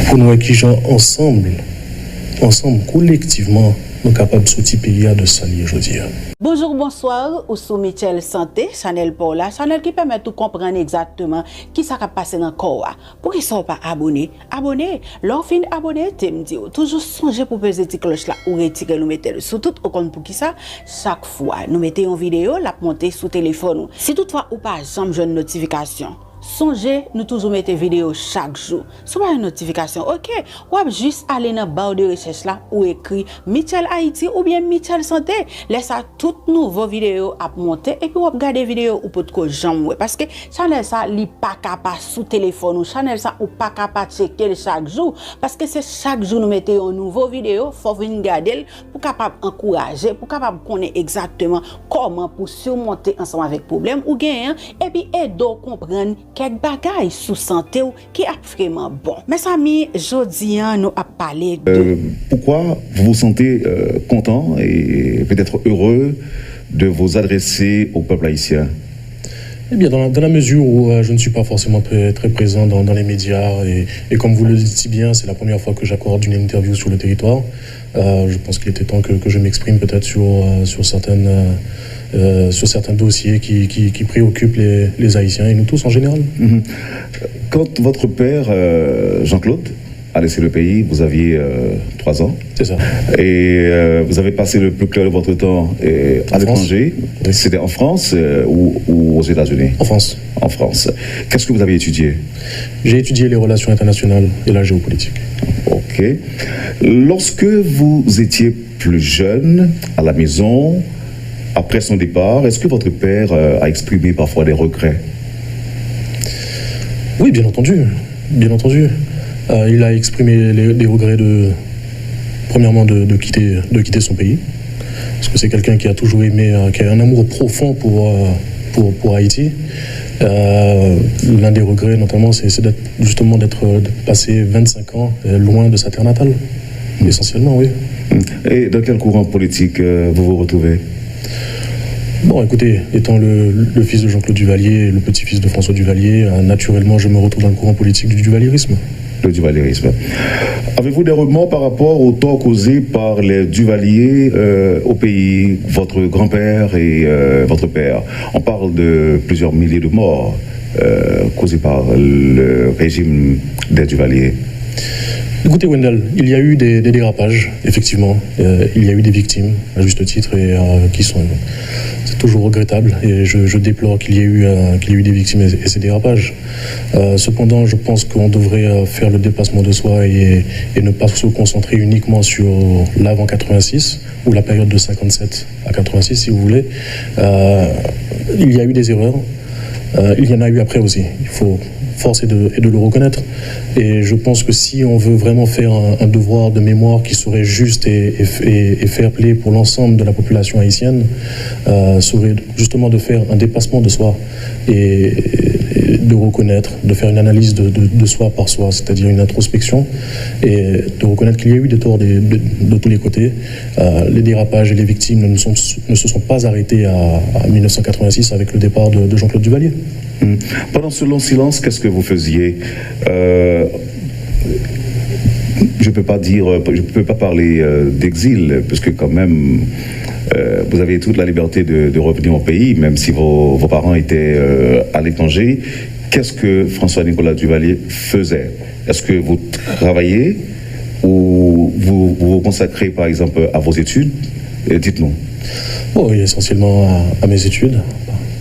pour nous qui gens ensemble, collectivement, nous sommes capables de sortir pays de salir aujourd'hui. Bonjour, bonsoir, ou sous Michel Santé, Chanel Paula, Chanel qui permet de comprendre exactement qui ça va passer dans le corps. Pour qu'ils ne soient pas abonnés, leur fin abonné, tu me dis, toujours songer pour peser cette cloche là ou retirer nous mettre sur tout au compte pour qui ça, chaque fois nous mettons une vidéo, la monter sur téléphone. Si toutefois ou pas, j'aime une notification. Songez, nous toujours mettons vidéo chaque jour. Soit une notification, ok, ou juste aller dans la barre de recherche là ou écrit Michel Haïti ou bien Michel Santé. Laissez toutes nouveaux vidéos à monter et puis vous regardez vidéo ou peut que j'aime parce que channel ça li pas capable sous téléphone ou channel ça ou pas capable checker chaque jour parce que c'est chaque jour nous mettons une nouvelle vidéo, faut venir regarder pour capable encourager, pour capable connaître exactement comment pour surmonter ensemble avec problème ou gain et puis aider comprendre quelques bagailles sous santé qui est vraiment bon. Mes amis, jodi nous a parlé de pourquoi vous vous sentez content et peut-être heureux de vous adresser au peuple haïtien? Eh bien, dans la mesure où je ne suis pas forcément très présent dans les médias et comme vous le dites si bien, c'est la première fois que j'accorde une interview sur le territoire. Je pense qu'il était temps que je m'exprime peut-être sur certains dossiers qui préoccupent les Haïtiens et nous tous en général. Mm-hmm. Quand votre père, Jean-Claude, a laissé le pays, vous aviez 3 ans. C'est ça. Et vous avez passé le plus clair de votre temps à l'étranger. Oui. C'était en France ou aux États-Unis? En France. En France. Qu'est-ce que vous avez étudié? J'ai étudié les relations internationales et la géopolitique. Ok. Lorsque vous étiez plus jeune, à la maison, après son départ, est-ce que votre père a exprimé parfois des regrets? Oui, bien entendu. Bien entendu. Il a exprimé les regrets premièrement de quitter son pays. Parce que c'est quelqu'un qui a toujours aimé, qui a un amour profond pour Haïti. L'un des regrets, notamment, c'est d'être passé 25 ans loin de sa terre natale. Essentiellement, oui. Et dans quel courant politique vous vous retrouvez? Bon, écoutez, étant le fils de Jean-Claude Duvalier et le petit-fils de François Duvalier, naturellement, je me retrouve dans le courant politique du duvalierisme. Le duvalierisme. Avez-vous des remords par rapport au tort causé par les Duvaliers au pays, votre grand-père et votre père? On parle de plusieurs milliers de morts causés par le régime des Duvaliers. Écoutez, Wendell, il y a eu des dérapages, effectivement. Il y a eu des victimes, à juste titre, et qui sont... C'est toujours regrettable, et je déplore qu'il y ait eu des victimes et ces dérapages. Cependant, je pense qu'on devrait faire le dépassement de soi et ne pas se concentrer uniquement sur l'avant 86, ou la période de 57 à 86, si vous voulez. Il y a eu des erreurs. Il y en a eu après aussi. Il faut... force est de le reconnaître. Et je pense que si on veut vraiment faire un devoir de mémoire qui serait juste et fair play pour l'ensemble de la population haïtienne, serait justement de faire un dépassement de soi et de reconnaître, de faire une analyse de soi par soi, c'est-à-dire une introspection, et de reconnaître qu'il y a eu des torts de tous les côtés. Les dérapages et les victimes ne se sont pas arrêtés à 1986 avec le départ de Jean-Claude Duvalier. Pendant ce long silence, qu'est-ce que vous faisiez? Je peux pas parler d'exil, parce que quand même, vous avez toute la liberté de revenir au pays, même si vos parents étaient à l'étranger. Qu'est-ce que François-Nicolas Duvalier faisait? Est-ce que vous travaillez ou vous vous consacrez par exemple à vos études? Dites-nous. Oui, essentiellement à mes études.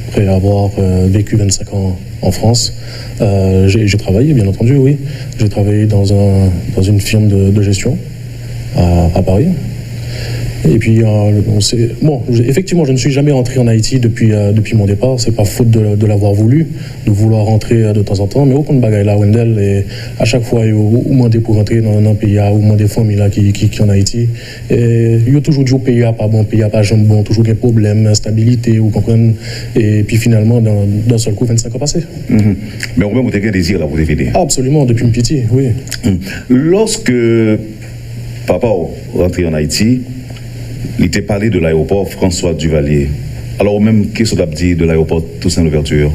Après avoir vécu 25 ans en France, j'ai travaillé, bien entendu, oui. J'ai travaillé dans une firme de gestion à Paris. Et puis, effectivement, je ne suis jamais rentré en Haïti depuis mon départ. C'est pas faute de l'avoir voulu, de vouloir rentrer de temps en temps. Mais aucun bagaille là, Wendell, et à chaque fois, il y a au moins des pour rentrer dans un pays, au moins des familles là qui en Haïti. Et il y a toujours du pays pas bon, pays pas jamais bon, toujours des problèmes, instabilité, vous comprenez. Et puis finalement, d'un seul coup, 25 ans passés. Mm-hmm. Mais au moins, vous avez un désir là, vous devinez. Absolument, depuis une petite, oui. Lorsque papa rentré en Haïti, il était parlé de l'aéroport François Duvalier. Alors, même, qu'est-ce qu'on a dit de l'aéroport Toussaint Louverture?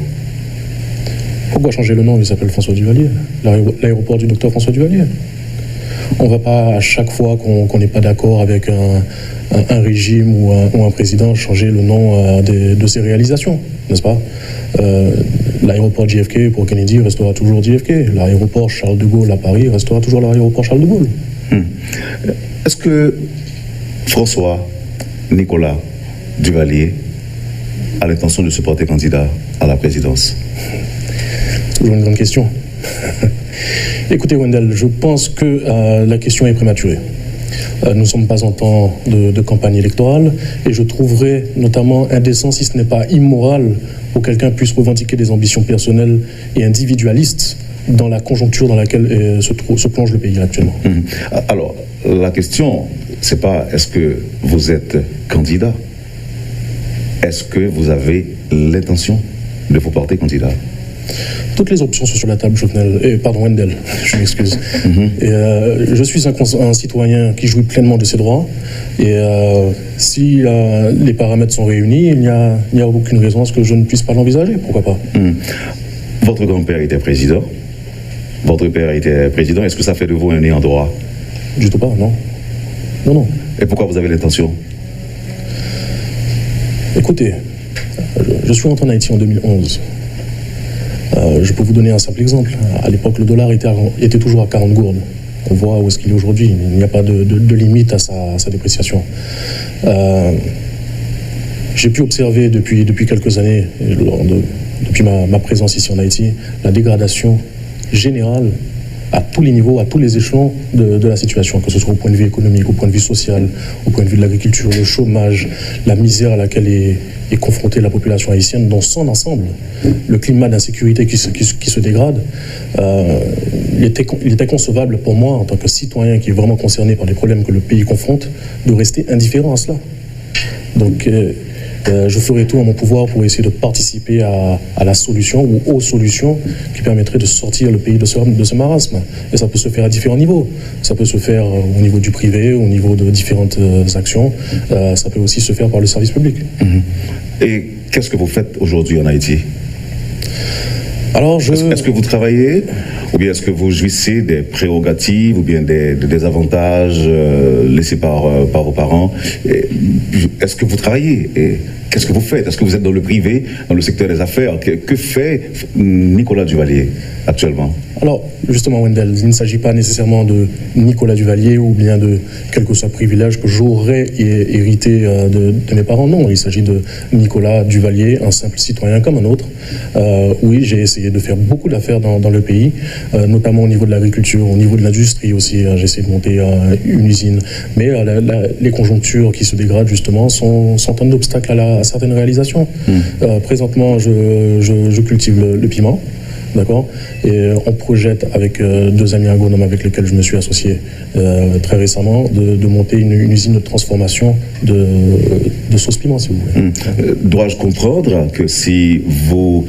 Pourquoi changer le nom? Il s'appelle François Duvalier. L'aéroport du docteur François Duvalier. On ne va pas à chaque fois qu'on n'est pas d'accord avec un régime ou un président changer le nom de ses réalisations, n'est-ce pas? L'aéroport JFK pour Kennedy restera toujours JFK. L'aéroport Charles de Gaulle à Paris restera toujours l'aéroport Charles de Gaulle. Est-ce que François Nicolas Duvalier a l'intention de se porter candidat à la présidence? Toujours une grande question. Écoutez, Wendell, je pense que la question est prématurée. Nous ne sommes pas en temps de campagne électorale et je trouverais notamment indécent, si ce n'est pas immoral, pour quelqu'un puisse revendiquer des ambitions personnelles et individualistes dans la conjoncture dans laquelle se plonge le pays actuellement. Alors, la question, c'est pas est-ce que vous êtes candidat, est-ce que vous avez l'intention de vous porter candidat? Toutes les options sont sur la table, Wendell, je m'excuse. Je suis un citoyen qui jouit pleinement de ses droits et si les paramètres sont réunis, il n'y a aucune raison à ce que je ne puisse pas l'envisager, pourquoi pas. Votre grand-père était président. Votre père était président. Est-ce que ça fait de vous un né en droit? Du tout pas, non. Non. Et pourquoi vous avez l'intention? Écoutez, je suis rentré en Haïti en 2011. Je peux vous donner un simple exemple. À l'époque, le dollar était toujours à 40 gourdes. On voit où est-ce qu'il est aujourd'hui. Il n'y a pas de limite à sa dépréciation. J'ai pu observer depuis quelques années, depuis ma présence ici en Haïti, la dégradation générale à tous les niveaux, à tous les échelons de la situation, que ce soit au point de vue économique, au point de vue social, au point de vue de l'agriculture, le chômage, la misère à laquelle est confrontée la population haïtienne dans son ensemble, le climat d'insécurité qui se dégrade. Il était concevable pour moi, en tant que citoyen qui est vraiment concerné par les problèmes que le pays confronte, de rester indifférent à cela. Donc, je ferai tout en mon pouvoir pour essayer de participer à la solution ou aux solutions qui permettraient de sortir le pays de ce marasme. Et ça peut se faire à différents niveaux. Ça peut se faire au niveau du privé, au niveau de différentes actions. Ça peut aussi se faire par le service public. Et qu'est-ce que vous faites aujourd'hui en Haïti? Alors, Est-ce que vous travaillez ou bien est-ce que vous jouissez des prérogatives ou bien des avantages laissés par vos parents? Est-ce que vous travaillez? Et qu'est-ce que vous faites? Est-ce que vous êtes dans le privé, dans le secteur des affaires? Que fait Nicolas Duvalier actuellement? Alors, justement, Wendell, il ne s'agit pas nécessairement de Nicolas Duvalier ou bien de quel que soit privilège que j'aurais hérité de mes parents. Non, il s'agit de Nicolas Duvalier, un simple citoyen comme un autre. Oui, j'ai essayé de faire beaucoup d'affaires dans le pays, notamment au niveau de l'agriculture, au niveau de l'industrie aussi. J'ai essayé de monter une usine. Mais les conjonctures qui se dégradent, justement, sont un obstacle à certaines réalisations. Présentement, je cultive le piment. D'accord. Et on projette avec deux amis agronomes avec lesquels je me suis associé très récemment de monter une usine de transformation de sauce piment, si vous voulez. Dois-je comprendre que si vous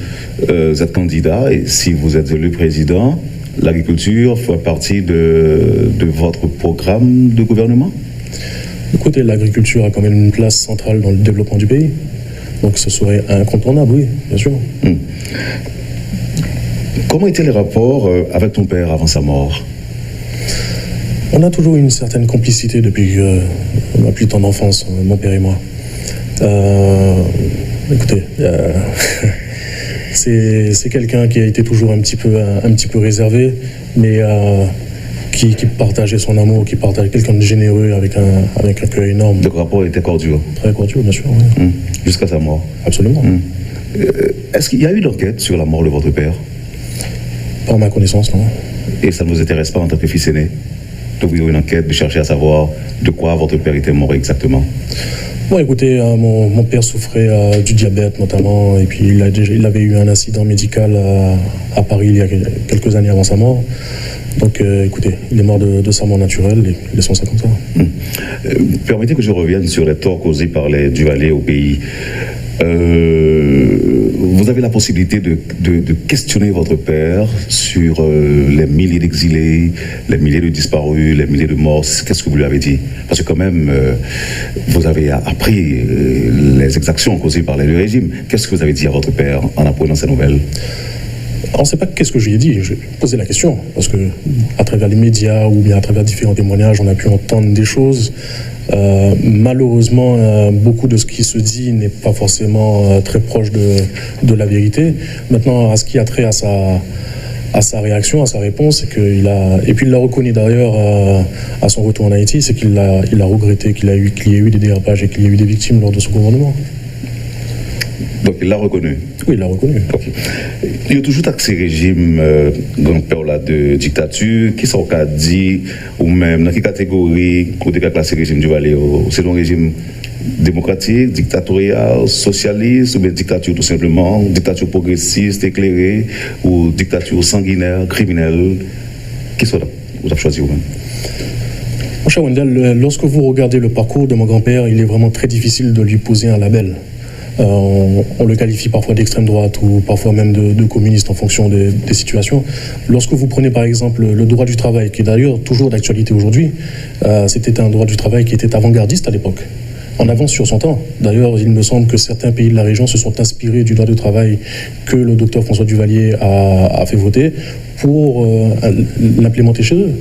êtes candidat et si vous êtes élu président, l'agriculture fait partie de votre programme de gouvernement? Écoutez, l'agriculture a quand même une place centrale dans le développement du pays. Donc ce serait incontournable, oui, bien sûr. Comment étaient les rapports avec ton père avant sa mort? On a toujours eu une certaine complicité depuis ma plus tendre enfance, mon père et moi. Écoutez, c'est quelqu'un qui a été toujours un petit peu réservé, mais qui partageait son amour, qui partageait quelqu'un de généreux avec un cœur énorme. Le rapport était cordial? Très cordial, bien sûr. Oui. Jusqu'à sa mort? Absolument. Est-ce qu'il y a eu l'enquête sur la mort de votre père? Pas à ma connaissance, non. Et ça ne vous intéresse pas en tant que fils aîné d'ouvrir une enquête, de chercher à savoir de quoi votre père était mort exactement? Bon, écoutez, mon père souffrait du diabète notamment, et puis il avait eu un accident médical à Paris il y a quelques années avant sa mort. Donc, écoutez, il est mort de sa mort naturelle, et laissons ça comme ça. Permettez que je revienne sur les torts causés par les Duvalier au pays. Vous avez la possibilité de questionner votre père sur les milliers d'exilés, les milliers de disparus, les milliers de morts. Qu'est-ce que vous lui avez dit? Parce que quand même, vous avez appris les exactions causées par les deux régimes. Qu'est-ce que vous avez dit à votre père en apprenant ces nouvelles? On ne sait pas qu'est-ce que je lui ai dit. J'ai posé la question parce que à travers les médias ou bien à travers différents témoignages, on a pu entendre des choses. Malheureusement, beaucoup de ce qui se dit n'est pas forcément très proche de la vérité. Maintenant, à ce qui a trait à sa réaction, à sa réponse, c'est qu'il a, et puis il l'a reconnu d'ailleurs à son retour en Haïti, c'est qu'il a regretté qu'il y ait eu des dérapages et qu'il y ait eu des victimes lors de son gouvernement. Donc il l'a reconnu. Oui, il l'a reconnu. Okay. Il y a toujours ces régimes grand-père là de dictature qui sont dit ou même dans quelle catégorie ou des classés régime du Valais, c'est un régime démocratique, dictatorial, socialiste ou bien dictature tout simplement, dictature progressiste, éclairée ou dictature sanguinaire, criminelle. Qui sont vous avez choisi vous-même? Mon cher Wendell, lorsque vous regardez le parcours de mon grand-père, il est vraiment très difficile de lui poser un label. On le qualifie parfois d'extrême droite ou parfois même de communiste en fonction des situations. Lorsque vous prenez par exemple le droit du travail, qui est d'ailleurs toujours d'actualité aujourd'hui, c'était un droit du travail qui était avant-gardiste à l'époque, en avance sur son temps. D'ailleurs, il me semble que certains pays de la région se sont inspirés du droit du travail que le docteur François Duvalier a fait voter pour l'implémenter chez eux.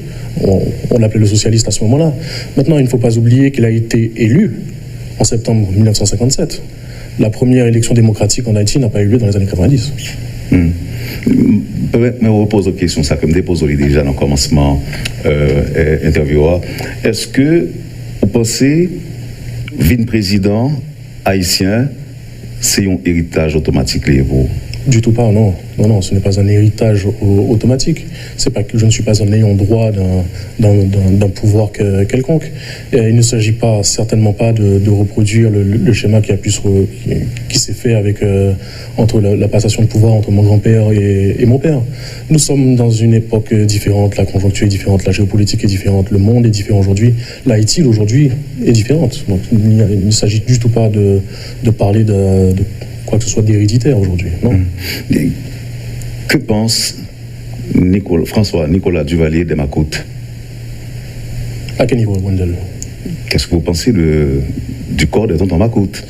On l'appelait le socialiste à ce moment-là. Maintenant, il ne faut pas oublier qu'il a été élu en septembre 1957. La première élection démocratique en Haïti n'a pas eu lieu dans les années 90. Mais on repose une question, ça comme déposé déjà dans le commencement interview. Est-ce que vous pensez qu'un président haïtien, c'est un héritage automatique lié vous? Du tout pas, non. Non, ce n'est pas un héritage automatique. C'est pas que je ne suis pas un ayant droit d'un pouvoir quelconque. Et il ne s'agit pas, certainement pas, de reproduire le schéma qui s'est fait avec entre la passation de pouvoir entre mon grand-père et mon père. Nous sommes dans une époque différente, la conjoncture est différente, la géopolitique est différente, le monde est différent aujourd'hui, l'Haïti d'aujourd'hui est différente. Donc il ne s'agit du tout pas de parler de quoi que ce soit d'héréditaire aujourd'hui, non. Que pense François Nicolas Duvalier de Macoute? À quel niveau, Wendell? Qu'est-ce que vous pensez du corps de tonton Macoute?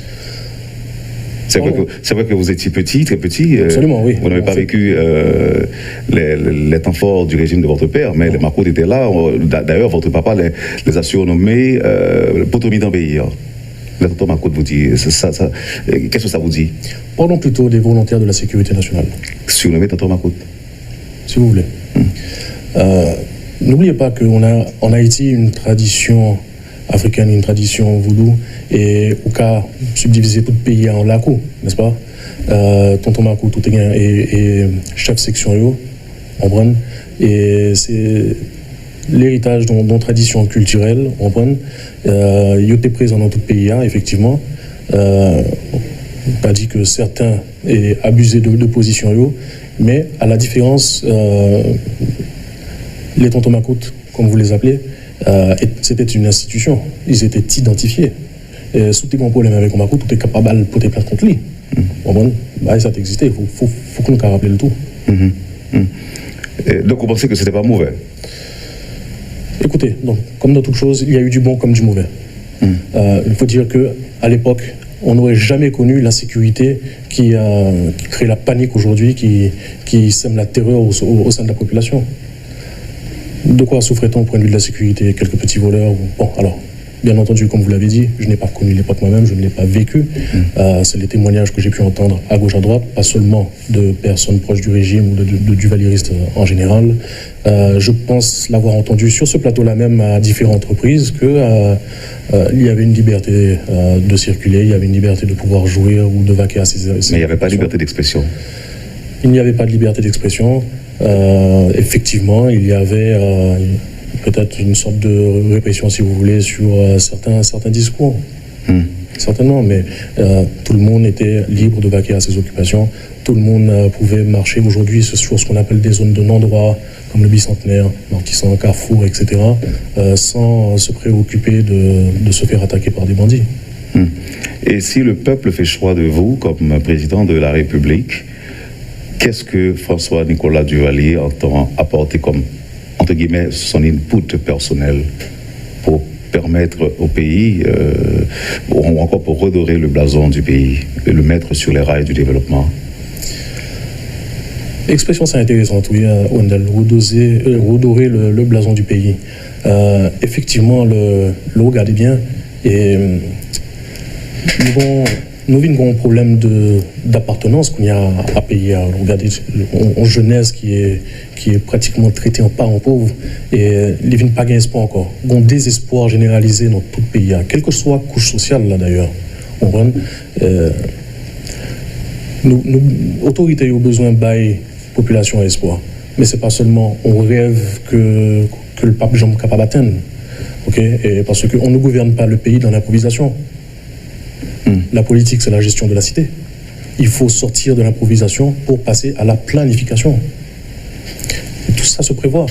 C'est vrai que vous étiez petit, très petit. Absolument, oui. Vous n'avez pas vécu les temps forts du régime de votre père, mais les Macoute étaient là. D'ailleurs, votre papa les a surnommés Potomi dans le pays. Le tonton Macoute vous dit, qu'est-ce que ça vous dit? Parlons plutôt des volontaires de la sécurité nationale. Surnommé tonton Macoute. Si vous voulez. N'oubliez pas qu'on a en Haïti une tradition africaine, une tradition voodoo, et au cas subdiviser tout le pays en laco, n'est-ce pas? Tonton Macoute, tout est et chef section, on prend, et c'est l'héritage d'une tradition culturelle, on prend, il était présent dans tout le pays, effectivement. Pas dit que certains aient abusé de position, mais à la différence, les tontons Macoute, comme vous les appelez, c'était une institution. Ils étaient identifiés. Et si tu as un problème avec un Macoute, tu es capable de porter plainte contre lui. Ça existait. Il faut qu'on nous rappelle le tout. Donc vous pensez que ce n'était pas mauvais? Écoutez, donc, comme dans toute chose, il y a eu du bon comme du mauvais. Il faut dire qu'à l'époque, on n'aurait jamais connu l'insécurité qui crée la panique aujourd'hui, qui sème la terreur au sein de la population. De quoi souffrait-on au point de vue de la sécurité? Quelques petits voleurs? Bon, alors, bien entendu, comme vous l'avez dit, je n'ai pas connu l'époque moi-même, je ne l'ai pas vécu. C'est les témoignages que j'ai pu entendre à gauche, à droite, pas seulement de personnes proches du régime ou de duvalieristes en général. Je pense l'avoir entendu sur ce plateau-là même à différentes reprises qu'il y avait une liberté de circuler, il y avait une liberté de pouvoir jouer ou de vaquer à ses... Mais il n'y avait pas de liberté d'expression. Il n'y avait pas de liberté d'expression. Effectivement, il y avait peut-être une sorte de répression, si vous voulez, sur certains discours. Certainement, mais tout le monde était libre de vaquer à ses occupations. Tout le monde pouvait marcher aujourd'hui sur ce qu'on appelle des zones de non-droit, comme le Bicentenaire, Martissant, Carrefour, etc., sans se préoccuper de se faire attaquer par des bandits. Et si le peuple fait choix de vous comme président de la République, qu'est-ce que François Nicolas Duvalier entend apporter comme, entre guillemets, son input personnel pour permettre au pays, ou encore pour redorer le blason du pays et le mettre sur les rails du développement? L'expression, c'est intéressante, oui, Wendell, redorer le blason du pays. Effectivement, le regardez bien, et nous avons un problème d'appartenance qu'on y a à pays. Regardez, on jeunesse qui est pratiquement traité en parent pauvre, et il n'y a pas d'espoir encore. Il y a un désespoir généralisé dans tout le pays, quelle que soit la couche sociale, là d'ailleurs. Nous, autorités ont besoin de population à espoir. Mais ce n'est pas seulement on rêve que le pape Jean capable d'atteindre. Et parce qu'on ne gouverne pas le pays dans l'improvisation. La politique, c'est la gestion de la cité. Il faut sortir de l'improvisation pour passer à la planification. Et tout ça se prévoit.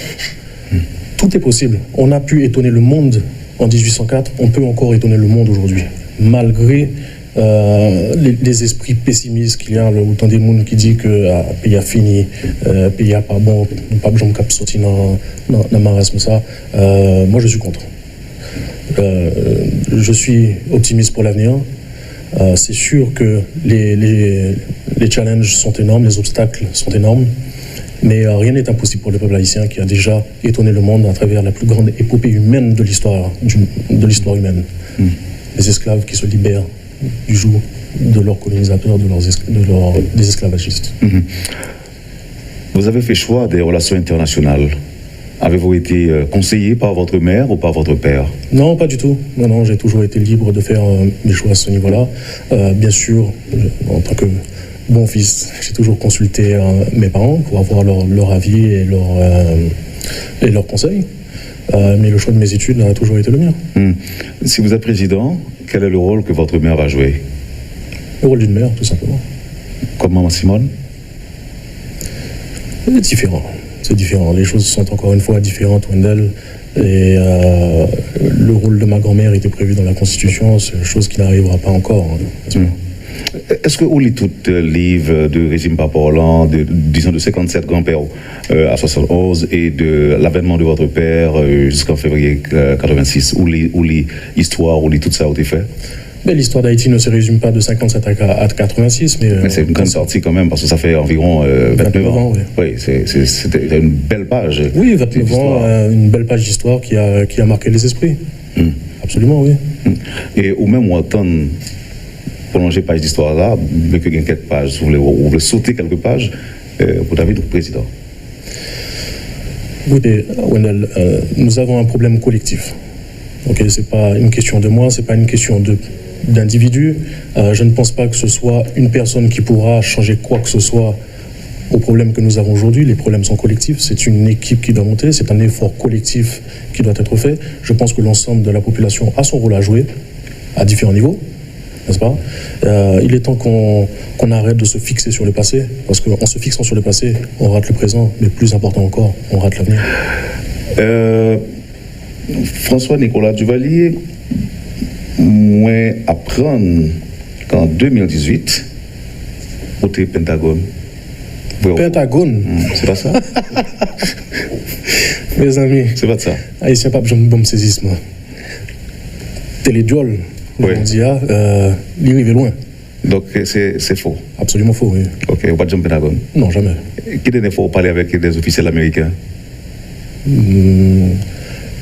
Tout est possible. On a pu étonner le monde en 1804, on peut encore étonner le monde aujourd'hui. Malgré les esprits pessimistes qu'il y a, autant des gens qui disent que le pays a fini, le pays n'a pas bon, pas besoin de sortir dans le marasme. Moi, je suis contre. Je suis optimiste pour l'avenir. C'est sûr que les challenges sont énormes, les obstacles sont énormes, mais rien n'est impossible pour le peuple haïtien qui a déjà étonné le monde à travers la plus grande épopée humaine de l'histoire humaine. Les esclaves qui se libèrent du joug de leurs colonisateurs, des esclavagistes. Vous avez fait choix des relations internationales. Avez-vous été conseillé par votre mère ou par votre père? Non, pas du tout. Non, j'ai toujours été libre de faire mes choix à ce niveau-là. Bien sûr, en tant que bon fils, j'ai toujours consulté mes parents pour avoir leur avis et leurs conseils. Mais le choix de mes études a toujours été le mien. Si vous êtes président, quel est le rôle que votre mère va jouer? Le rôle d'une mère, tout simplement. Comme maman Simone? C'est différent. C'est différent. Les choses sont encore une fois différentes, Wendell. Et le rôle de ma grand-mère était prévu dans la Constitution. C'est une chose qui n'arrivera pas encore. Est-ce que vous lisez tout le livre de régime Papa-Orlan, disons de 57 grands-pères à 71 et de l'avènement de votre père jusqu'en février 86, où lit l'histoire, où lit tout ça, où tu fait? Mais l'histoire d'Haïti ne se résume pas de 57 à 86, mais c'est une grande sortie quand même, parce que ça fait environ 29 ans. Oui, c'était une belle page. Oui, 29 ans, une belle page d'histoire qui a marqué les esprits. Absolument, oui. Et ou même on attend prolonger page d'histoire là, mais que quelques pages, vous voulez sauter quelques pages pour David, président. Écoutez, Wendell, nous avons un problème collectif. C'est pas une question de moi, c'est pas une question d'individu. Je ne pense pas que ce soit une personne qui pourra changer quoi que ce soit au problème que nous avons aujourd'hui. Les problèmes sont collectifs. C'est une équipe qui doit monter. C'est un effort collectif qui doit être fait. Je pense que l'ensemble de la population a son rôle à jouer à différents niveaux, n'est-ce pas? Il est temps qu'on arrête de se fixer sur le passé, parce qu'en se fixant sur le passé, on rate le présent, mais plus important encore, on rate l'avenir. François-Nicolas Duvalier, moi apprendre qu'en 2018, au Pentagone. Pentagone? C'est pas ça? Mes amis, c'est pas ça. Haïtien pas besoin de bon saisisme. Télédiol, on dit, il arrive loin. Donc c'est faux? Absolument faux, oui. Ok, vous pas de Pentagone? Non, jamais. Qui dernière fois vous parlez avec des officiels américains?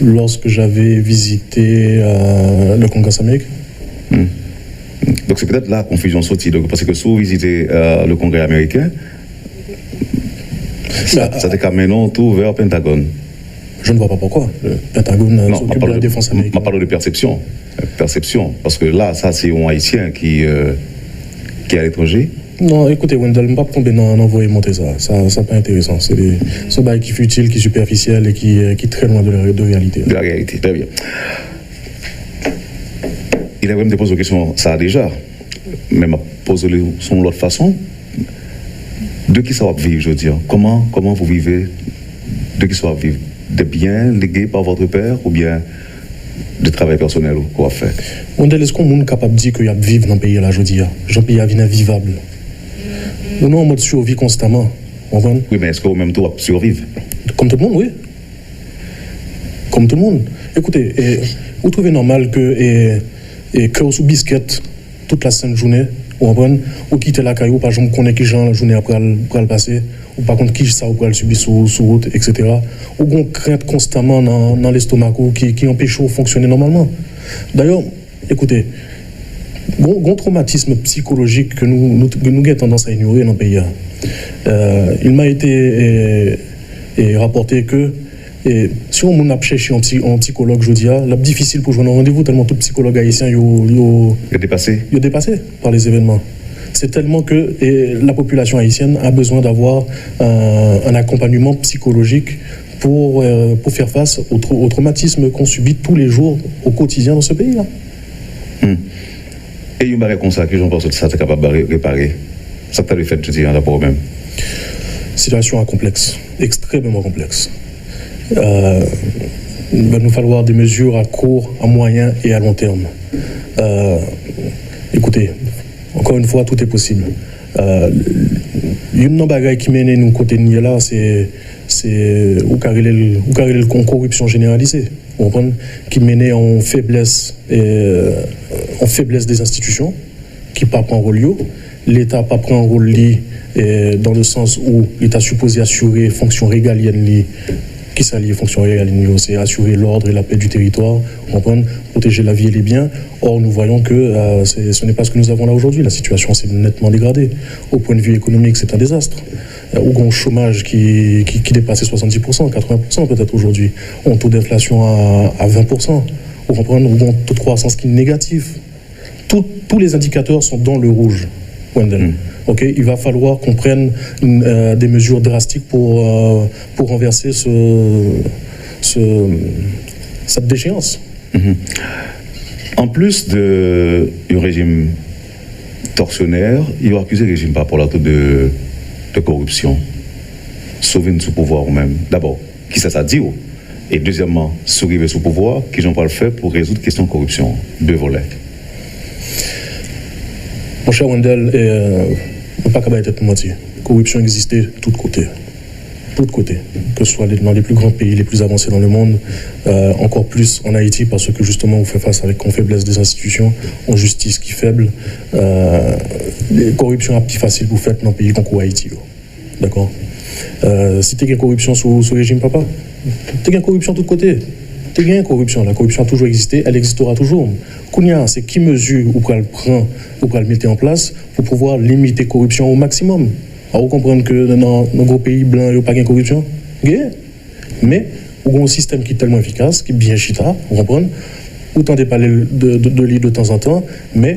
Lorsque j'avais visité le Congrès américain. Donc c'est peut-être là la confusion sortie. Donc, parce que si vous visitez le Congrès américain, ça t'est maintenant tout vers le Pentagone. Je ne vois pas pourquoi. Le Pentagone s'occupe de la défense américaine. On parle de perception. Parce que là, ça c'est un Haïtien qui est à l'étranger. Non, écoutez, Wendell, je ne vais pas tomber dans l'envoyer monter ça. Ça n'est pas intéressant. C'est un bail qui est futile, qui est superficiel et qui est très loin de la réalité. De la réalité, très bien. Il a même posé une question, ça déjà. Mais m'a posé son l'autre façon. De qui ça va vivre, je veux dire? Comment vous vivez? De qui ça va vivre? De biens légués par votre père ou bien de travail personnel qu'on va faire? Wendell, est-ce qu'on est capable de dire qu'il y a de vivre dans le pays là, je veux dire? Le pays est invivable. Nous sommes en mode survie constamment. Oui, mais est-ce que vous-même tout survivre? Comme tout le monde, oui. Comme tout le monde. Écoutez, vous trouvez normal que cœur sous biscuit toute la sainte journée, ou quitter la caillou, par exemple, qu'on ait qui genre la journée après le passer, ou par contre qui ça ou le subir sur route, etc. Ou qu'on crainte constamment dans l'estomac qui empêche de fonctionner normalement. D'ailleurs, écoutez, gros traumatisme psychologique que nous avons tendance à ignorer dans le pays. Il m'a été rapporté que si on a cherché un psychologue, je dis, c'est difficile pour jouer un rendez-vous tellement tout psychologue haïtien est dépassé par les événements. C'est tellement que la population haïtienne a besoin d'avoir un accompagnement psychologique pour faire face au traumatisme qu'on subit tous les jours au quotidien dans ce pays-là. Et il y a une comme ça que j'en pense que ça est capable de réparer. Ça t'a fait, je dis, d'abord même. Situation complexe, extrêmement complexe. Il va nous falloir des mesures à court, à moyen et à long terme. Écoutez, encore une fois, tout est possible. Une bagaille qui mène nous côté de là, c'est la corruption généralisée, qui mène en faiblesse des institutions, qui pas prend rôle. L'État pas prend un rôle dans le sens où l'État supposé assurer fonction régalienne qui s'allie fonction régalienne, c'est assurer l'ordre et la paix du territoire, protéger la vie et les biens. Or, nous voyons que ce n'est pas ce que nous avons là aujourd'hui. La situation s'est nettement dégradée. Au point de vue économique, c'est un désastre. Ou un chômage qui dépassait 70%, 80% peut-être aujourd'hui. Un taux d'inflation à 20%. Ou un taux de croissance qui est négatif. Tous les indicateurs sont dans le rouge. Wendell. Okay, il va falloir qu'on prenne des mesures drastiques pour renverser cette déchéance. En plus du régime tortionnaire, il va accuser le régime par rapport à de corruption. Sauver sous pouvoir ou même. D'abord, qui ça dit? Et deuxièmement, s'arriver sous pouvoir, qui j'en parle faire pour résoudre la question de corruption. Deux volets. Mon cher Wendell, on ne peut pas être moitié. La corruption existait de tous côtés. Que ce soit dans les plus grands pays, les plus avancés dans le monde, encore plus en Haïti, parce que justement, on fait face avec une faiblesse des institutions, une justice qui est faible. La corruption est plus facile pour faire dans un pays comme Haïti. D'accord? Si tu as une corruption sous régime papa, tu as une corruption de tous côtés. Tu as une corruption. La corruption a toujours existé, elle existera toujours. Kounia, c'est qui mesure ou qu'elle prend ou qu'elle mette en place pour pouvoir limiter la corruption au maximum. Alors, vous comprenez que dans nos pays blancs, il n'y a pas de corruption. Mais, il y a un système qui est tellement efficace, qui est bien chita, vous comprenez? Autant de parler de lui de temps en temps, mais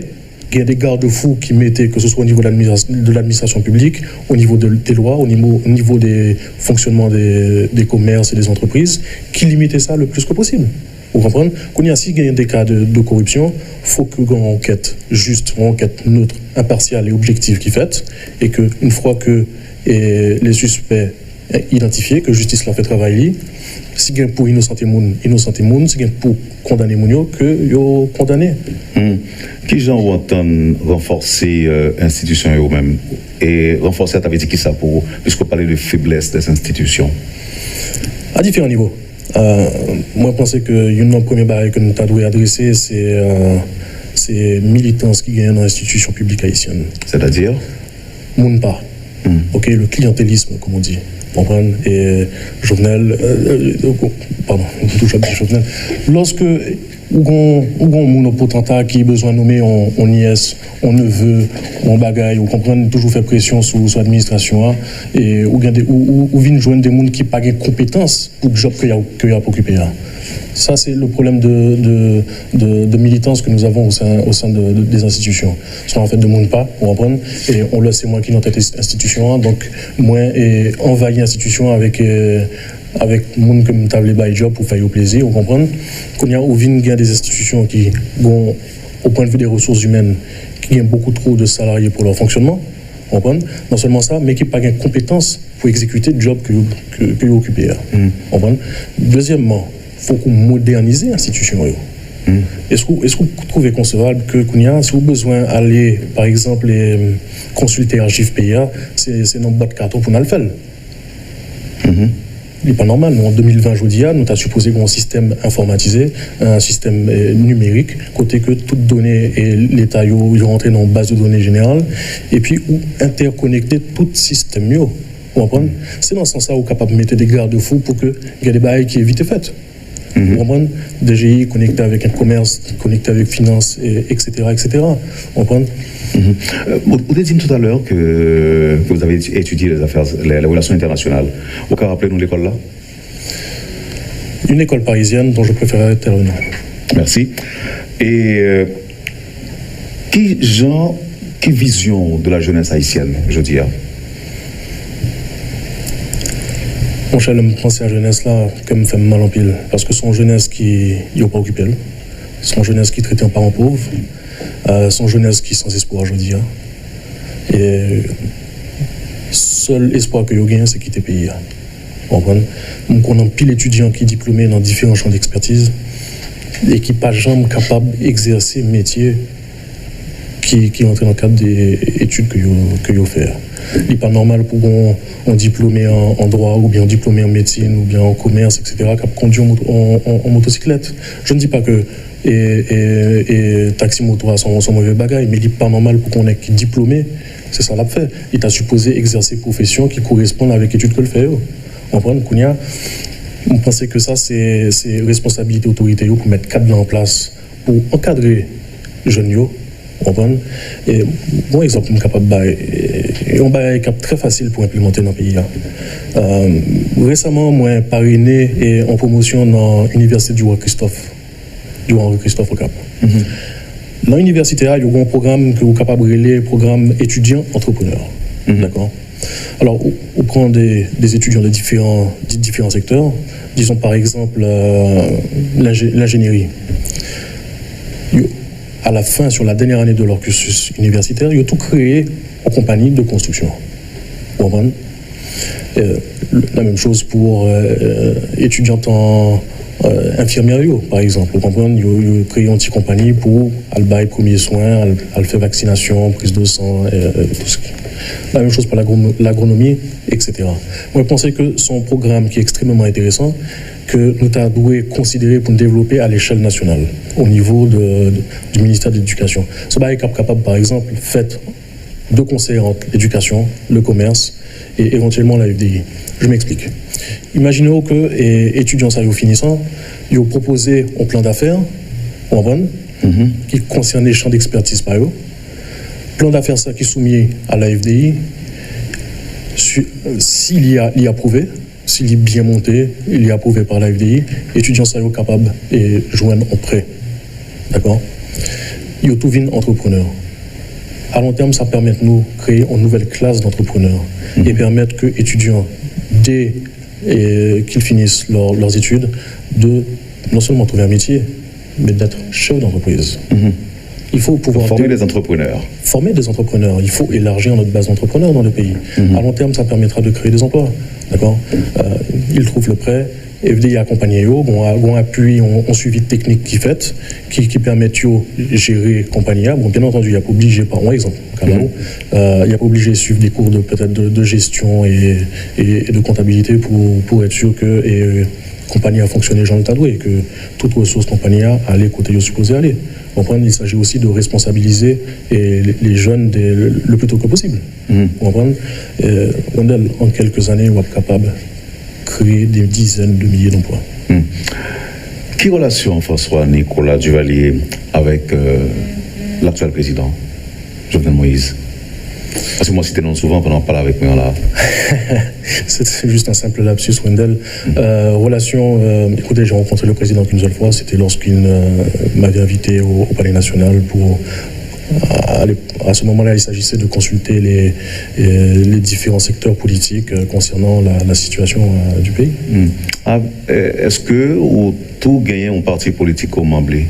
il y a des garde-fous qui mettaient, que ce soit au niveau de l'administration publique, au niveau des lois, au niveau des fonctionnements des commerces et des entreprises, qui limitaient ça le plus que possible. Vous comprenez? Quand il y a des cas de corruption, il faut qu'il y ait une enquête juste, une enquête neutre, impartiale et objective qui est faite, et qu'une fois que les suspects identifiés, que justice leur fait travailler, si il y a pour innocenter moun, si il y a pour condamner moun, que yo condamné. Qui gens ou entendent renforcer institutions eux-mêmes et renforcer à ta qui ça pour puisqu'on parlait de faiblesse des institutions? À différents niveaux. Moi, je pense que une première barrière que nous devons adresser, c'est militance qui gagne dans l'institution publique haïtienne. C'est-à-dire? Moun pas. Ok, le clientélisme, comme on dit. Et Jovenel, pardon, toujours Jovenel. Lorsque on potentat qui a besoin de nommer on nièce, on neveu, on bagaille, on comprend toujours faire pression sur l'administration, et ou vient joindre des gens qui n'ont pas de compétences pour le job qu'il y a occupé. Ça, c'est le problème de militance que nous avons au sein des institutions. C'est en fait de monde pas, on reprend, et on le sait moins qui dans cette institution, donc moins envahir l'institution avec monde comme table by job pour faire au plaisir, on comprend. Qu'on y a au vin des institutions qui ont, au point de vue des ressources humaines, qui ont beaucoup trop de salariés pour leur fonctionnement, on comprend. Non seulement ça, mais qui n'ont pas de compétences pour exécuter le job que vous occupez. On comprend. Deuxièmement, il faut qu'on modernise l'institution. Est-ce que vous trouvez concevable que si vous avez besoin d'aller, par exemple, consulter l'archive PIA, c'est dans le bas de carton pour nous le faire? Il n'est pas normal. Nous, en 2020, je dis, nous avons supposé qu'on a un système informatisé, un système numérique, côté que toutes données et l'État ils rentrent dans une base de données générale, et puis où interconnecter tout système. Vous comprenez? C'est dans ce sens-là où est capable de mettre des garde-fous pour qu'il y ait des bails qui évitent fait. Vous comprenez? DGI connecté avec un commerce, connecté avec finance, etc., etc. Vous comprenez? Vous avez dit tout à l'heure que vous avez étudié les relations internationales. Vous pouvez rappeler nous l'école là? Une école parisienne dont je préférerais taire le nom. Merci. Et quelle vision de la jeunesse haïtienne, je dirais? Mon cher, me penser à la jeunesse là, comme me fait mal en pile. Parce que son jeunesse qui n'est pas occupée, son jeunesse qui traite un parent pauvre, son jeunesse qui est sans espoir, je dis. Et seul espoir que vous gagnez, c'est quitter le pays. Vous comprenez? Donc on a pile d'étudiants qui sont diplômés dans différents champs d'expertise et qui ne sont pas jamais capables d'exercer un métier qui entre dans le cadre des études que vous faites. Il n'est pas normal pour un diplômé en droit ou bien un diplômé en médecine ou bien en commerce, etc., qui conduit en motocyclette. Je ne dis pas que taxi moto sont mauvais bagailles, mais il n'est pas normal pour qu'on ait diplômé, c'est ça l'a fait. Il est supposé exercer une profession qui correspond avec l'étude que le fait. On pense que ça, c'est responsabilité autorité pour mettre cadre en place pour encadrer les jeunes. Et bon exemple, je suis capable de très facile pour implémenter dans le pays. Récemment, moi, parrainé et en promotion dans l'université du Roi Christophe au Cap. Dans l'université, il y a un programme que vous êtes capable de relayer, programme étudiant-entrepreneur. D'accord? Alors, on prend des étudiants de différents secteurs. Disons par exemple l'ingénierie. À la fin, sur la dernière année de leur cursus universitaire, ils ont tout créé en compagnie de construction. Vous comprenez? La même chose pour étudiants en infirmière, par exemple. Vous comprenez? Ils ont créé une petite compagnie pour aller bailler premiers soins, aller faire vaccination, prise de sang, tout ce qui. La même chose pour l'agronomie, etc. Moi, je pensais que son programme qui est extrêmement intéressant, que nous devons considérer pour nous développer à l'échelle nationale, au niveau du ministère de l'Éducation. Ce n'est pas capable, par exemple, fait de conseils entre l'éducation, le commerce et éventuellement la FDI. Je m'explique. Imaginons que les étudiants finissant, ils ont proposé un plan d'affaires, qui concerne les champs d'expertise par eux. Plan d'affaires ça qui est soumis à la FDI, s'il y a approuvé, s'il est bien monté, il est approuvé par la FDI, étudiants sont capables de joindre en prêt. D'accord? Il y a tout vin entrepreneur. À long terme, ça permet de nous créer une nouvelle classe d'entrepreneurs et permettre que les étudiants, dès qu'ils finissent leurs études, de non seulement trouver un métier, mais d'être chef d'entreprise. Il faut pouvoir former des entrepreneurs. Former des entrepreneurs. Il faut élargir notre base d'entrepreneurs dans le pays. À long terme, ça permettra de créer des emplois. D'accord? Ils trouvent le prêt. FDI accompagné, on appuie, on suivi de techniques qui permettent de gérer compagnie. Bon, bien entendu, il n'y a pas obligé, par exemple, il n'y a pas obligé de suivre des cours de gestion et de comptabilité pour être sûr que compagnie a fonctionné Jean Tadoué et que toute ressource compagnie a allé côté où supposé aller. Il s'agit aussi de responsabiliser les jeunes le plus tôt que possible. En quelques années, on va être capable de créer des dizaines de milliers d'emplois. Quelle relation, François Nicolas Duvalier, avec l'actuel président, Jovenel Moïse? Parce que moi, c'était non souvent pendant qu'on parle avec moi là. C'est juste un simple lapsus, Wendell. Relation, écoutez, j'ai rencontré le président qu'une seule fois, c'était lorsqu'il m'avait invité au Palais National pour. À ce moment-là, il s'agissait de consulter les différents secteurs politiques concernant la situation du pays. Est-ce que tout gagne un parti politique comme Mamblé?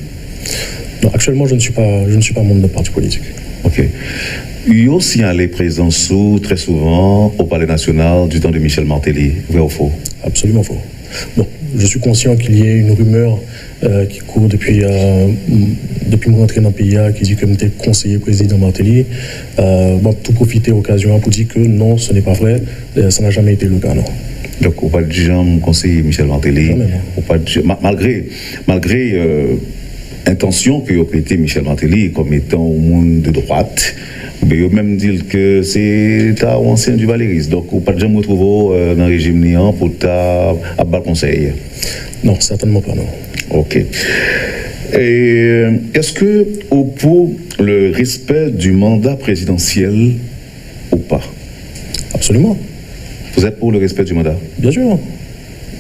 Non, actuellement, je ne suis pas membre de parti politique. Ok. Il y a aussi allé présent très souvent au Palais National du temps de Michel Martelly. Vrai ou faux? Absolument faux. Bon, je suis conscient qu'il y ait une rumeur qui court depuis mon entrée dans le pays qui dit que j'étais conseiller président Martelly. Tout profiter de l'occasion pour dire que non, ce n'est pas vrai. Ça n'a jamais été le cas, non. Donc, on va dire conseiller Michel Martelly. Malgré intention que vous prêtez Michel Martelly comme étant au monde de droite, Mais ils même dit que c'est ta ancien du Valéris, donc on pas jamais retrouver dans le régime néant pour ta à bas conseil. Non, certainement pas, non. Ok. Et est-ce que pour le respect du mandat présidentiel ou pas? Absolument. Vous êtes pour le respect du mandat? Bien sûr.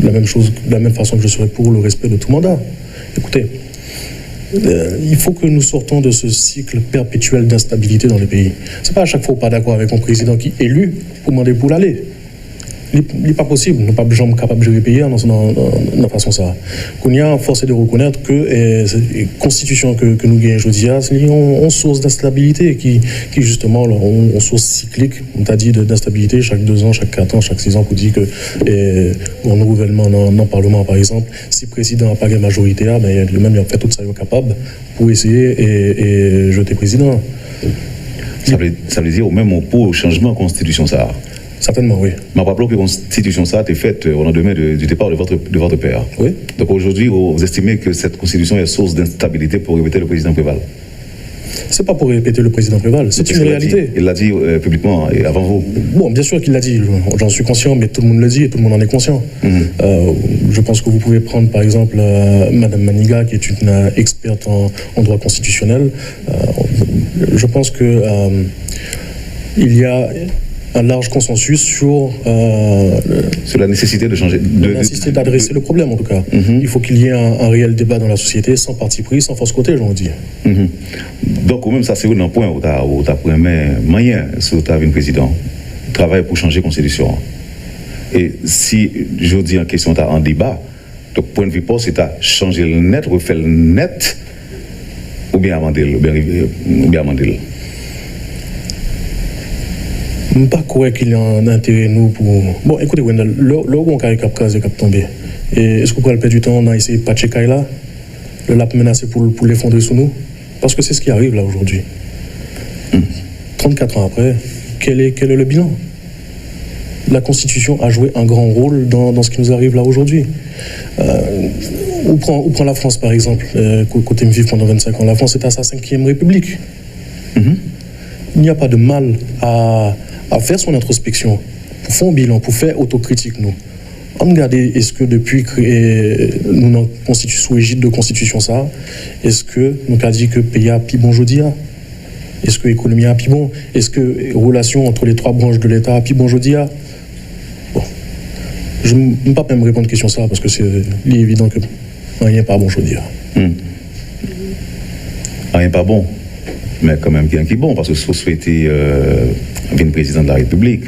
La même chose, de la même façon que je serais pour le respect de tout mandat. Écoutez, il faut que nous sortons de ce cycle perpétuel d'instabilité dans le pays. C'est pas à chaque fois pas d'accord avec un président qui est élu pour demander pour l'aller. Il n'est pas possible, nous ne sommes pas capables de gérer le pays dans la façon ça. Qu'on y a forcé de reconnaître que la constitution que nous gagnons aujourd'hui, c'est une source d'instabilité qui justement, une source cyclique, on t'a dit d'instabilité chaque 2 ans, chaque 4 ans, chaque 6 ans, pour dire que un renouvellement dans le Parlement, par exemple, si le président n'a pas de majorité, ben, lui-même il a fait tout ça capable pour essayer et jeter le président. Ça veut dire au même pour changement de constitution ça. Certainement, oui. Mais rappelons que la constitution ça a été faite au lendemain du départ de votre père. Oui. Donc aujourd'hui, vous estimez que cette constitution est source d'instabilité pour répéter le président Préval? C'est pas pour répéter le président Préval, c'est une réalité. Il l'a dit publiquement et avant vous. Bon, bien sûr qu'il l'a dit, j'en suis conscient, mais tout le monde le dit et tout le monde en est conscient. Je pense que vous pouvez prendre par exemple Madame Maniga, qui est une experte en droit constitutionnel. Je pense que il y a un large consensus sur la nécessité de changer, la nécessité d'adresser le problème en tout cas. Il faut qu'il y ait un réel débat dans la société, sans parti pris, sans force côté, j'en dis. Donc, même ça, c'est un point où tu as pris un moyen, si tu as un président, travaille pour changer la constitution. Et si je dis en question, tu as un débat, donc point de vue pas, c'est tu as changé le net, refait le net, ou bien amender le. Je ne sais pas qu'il y a un intérêt nous pour. Bon, écoutez, Wendell, le on a tombé. Et est-ce qu'on pourrait perdre du temps à essayer de patcher là? Le lap menacé pour l'effondrer sous nous? Parce que c'est ce qui arrive là aujourd'hui. 34 ans après, quel est le bilan? La Constitution a joué un grand rôle dans ce qui nous arrive là aujourd'hui. On prend la France par exemple, côté me vivre pendant 25 ans. La France est à sa 5e République. Il n'y a pas de mal à faire son introspection, pour faire un bilan, pour faire autocritique, nous. On regarde, est-ce que depuis que nous nous constituons sous égide de constitution ça, est-ce que nous avons dit que le pays a plus bon aujourd'hui? Est-ce que l'économie a plus bon? Est-ce que les relations entre les 3 branches de l'État a plus bon aujourd'hui? Bon, je ne peux pas même répondre à une question ça, parce que c'est évident que rien n'est pas bon aujourd'hui. Rien pas bon. Mais quand même, qui est bon, parce que si vous souhaitez venir président de la République,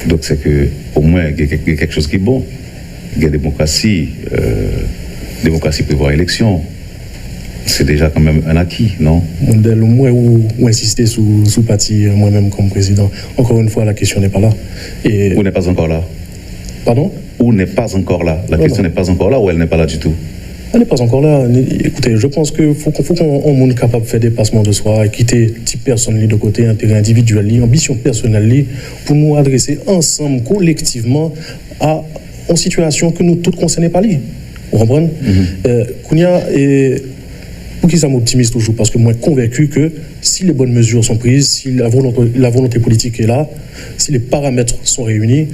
donc c'est que au moins il y a quelque chose qui est bon. Il y a démocratie prévoit élection. C'est déjà quand même un acquis, non? Moi, ou insister sous parti moi-même comme président. Encore une fois, la question n'est pas là. Et... Ou n'est pas encore là? Pardon? Ou n'est pas encore là? La question n'est pas encore là ou elle n'est pas là du tout? Elle n'est pas encore là. Écoutez, je pense qu'il faut qu'on soit capable de faire des passements de soi, quitter type personnel de côté, intérêt individuel, ambition personnelle, pour nous adresser ensemble, collectivement, à une situation que nous tous concernés par lui. Vous comprenez? Kounia, pour qui ça m'optimise toujours? Parce que moi, je suis convaincu que si les bonnes mesures sont prises, si la volonté politique est là, si les paramètres sont réunis,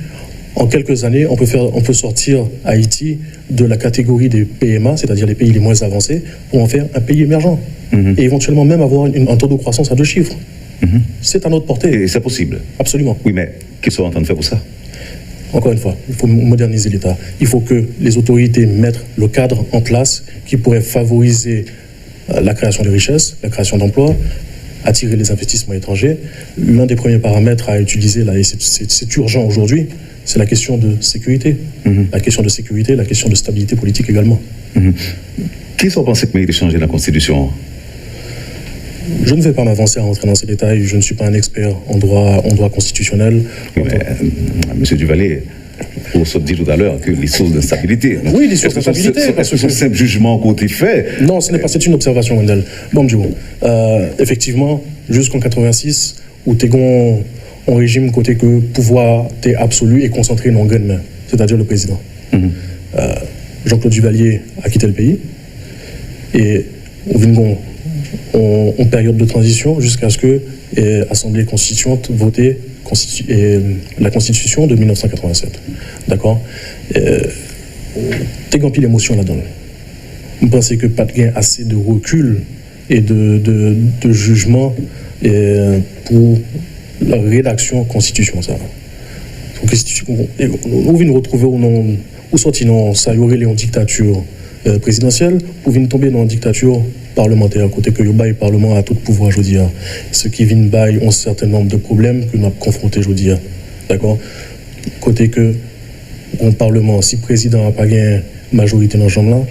en quelques années, on peut sortir Haïti de la catégorie des PMA, c'est-à-dire les pays les moins avancés, pour en faire un pays émergent. Et éventuellement même avoir un taux de croissance à 2 chiffres. C'est à notre portée. Et c'est possible? Absolument. Oui, mais qu'est-ce qu'on est en train de faire pour ça? Encore une fois, il faut moderniser l'État. Il faut que les autorités mettent le cadre en place qui pourrait favoriser la création de richesses, la création d'emplois, attirer les investissements étrangers. L'un des premiers paramètres à utiliser, là, et c'est urgent aujourd'hui, c'est la question de sécurité. La question de sécurité, la question de stabilité politique également. Qu'est-ce que vous pensez que mérite de changer la Constitution? Je ne vais pas m'avancer à rentrer dans ces détails. Je ne suis pas un expert en droit constitutionnel. Oui, mais, Monsieur Duvalier, vous avez dit tout à l'heure que les sources d'instabilité. Oui, les sources d'instabilité. Parce que c'est un simple jugement côté fait. Non, ce n'est pas. C'est une observation, Wendell. Bon, effectivement, jusqu'en 86, où Tégon un régime côté que pouvoir est absolu et concentré dans une main, c'est-à-dire le président. Jean-Claude Duvalier a quitté le pays et on vient en période de transition jusqu'à ce que l'Assemblée constituante vote la Constitution de 1987. D'accord? T'es grand pile d'émotion là-dedans. Je pense que pas de gain assez de recul et de jugement pour la rédaction constitution ça. On vient retrouver ou sorti dans ça y aurait une dictature présidentielle ou vient tomber dans une dictature parlementaire côté que le bail parlement a tout pouvoir je veux dire. Ce qui vient bail ont un certain nombre de problèmes que nous avons confrontés je veux dire. D'accord? Côté que au parlement si le président n'a pas gagné majorité dans la chambre là,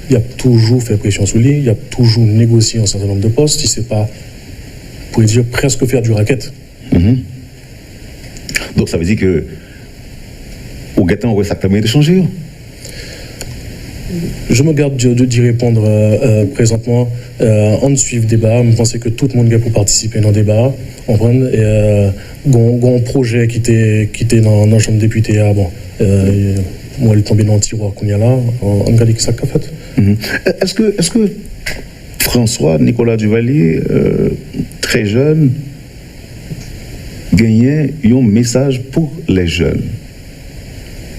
il a toujours fait pression sur lui, il a toujours négocié un certain nombre de postes, si c'est pas, pour dire, presque faire du racket. Donc ça veut dire que, au gâteau, on ça permet de changer. Je me garde d'y répondre présentement. On suit le débat, je pense que tout le monde est pour participer dans le débat. On prend un projet qui était dans la chambre députée. Moi, il est tombé dans le tiroir qu'on y a là. On regarde qui ça qu'a fait. Est-ce que François Nicolas Duvalier, très jeune, gagnait un message pour les jeunes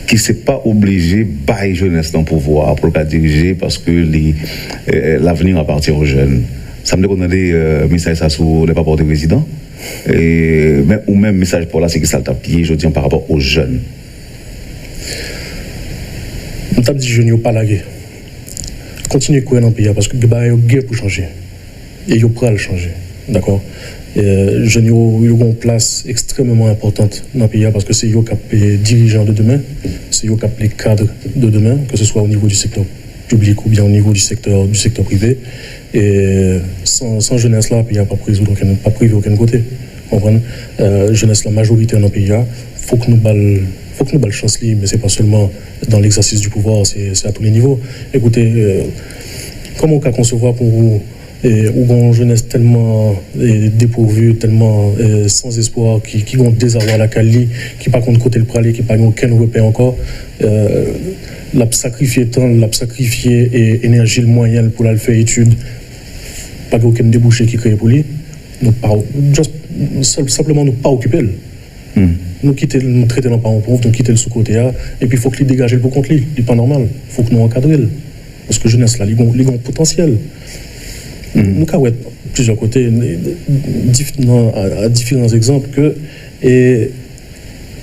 qui ne s'est pas obligé de jeunesse dans le pouvoir pour le diriger parce que l'avenir appartient aux jeunes? Ça me dit qu'on a des messages sur les rapports du président ou même message pour la sécurité saltapier, je dis par rapport aux jeunes. On t'a dit que je n'ai pas la guerre. Continuez à courir dans le pays parce que il y a une guerre pour changer. Et il y a pas à le changer. D'accord? Je n'ai une place extrêmement importante dans le pays parce que c'est eux qui les dirigeants de demain, c'est eux qui les cadres de demain, que ce soit au niveau du secteur public ou bien au niveau du secteur privé. Et sans jeunesse là, il n'y a pas privé aucun côté. Comprenez? Jeunesse la majorité dans le pays, faut que nous balle chance libre, mais c'est pas seulement dans l'exercice du pouvoir, c'est à tous les niveaux. Écoutez, comment on peut concevoir pour vous une jeunesse tellement dépourvue, tellement sans espoir, qui ont désarroi à la Cali, qui par contre côté le pralé, qui n'a aucun repère encore, l'a sacrifié temps, l'a sacrifié énergie, le moyen pour la faire étude, pas aucun débouché qui crée pour lui, nous pas, simplement nous pas occuper. Nous quitter, nous traiter dans parents pauvres, nous quitter le sous-côté et puis il faut que lui dégage le pour contre lui, c'est pas normal, il faut que nous encadrions. Parce que jeunesse là, ils ont un potentiel. Nous avons plusieurs côtés, à différents exemples que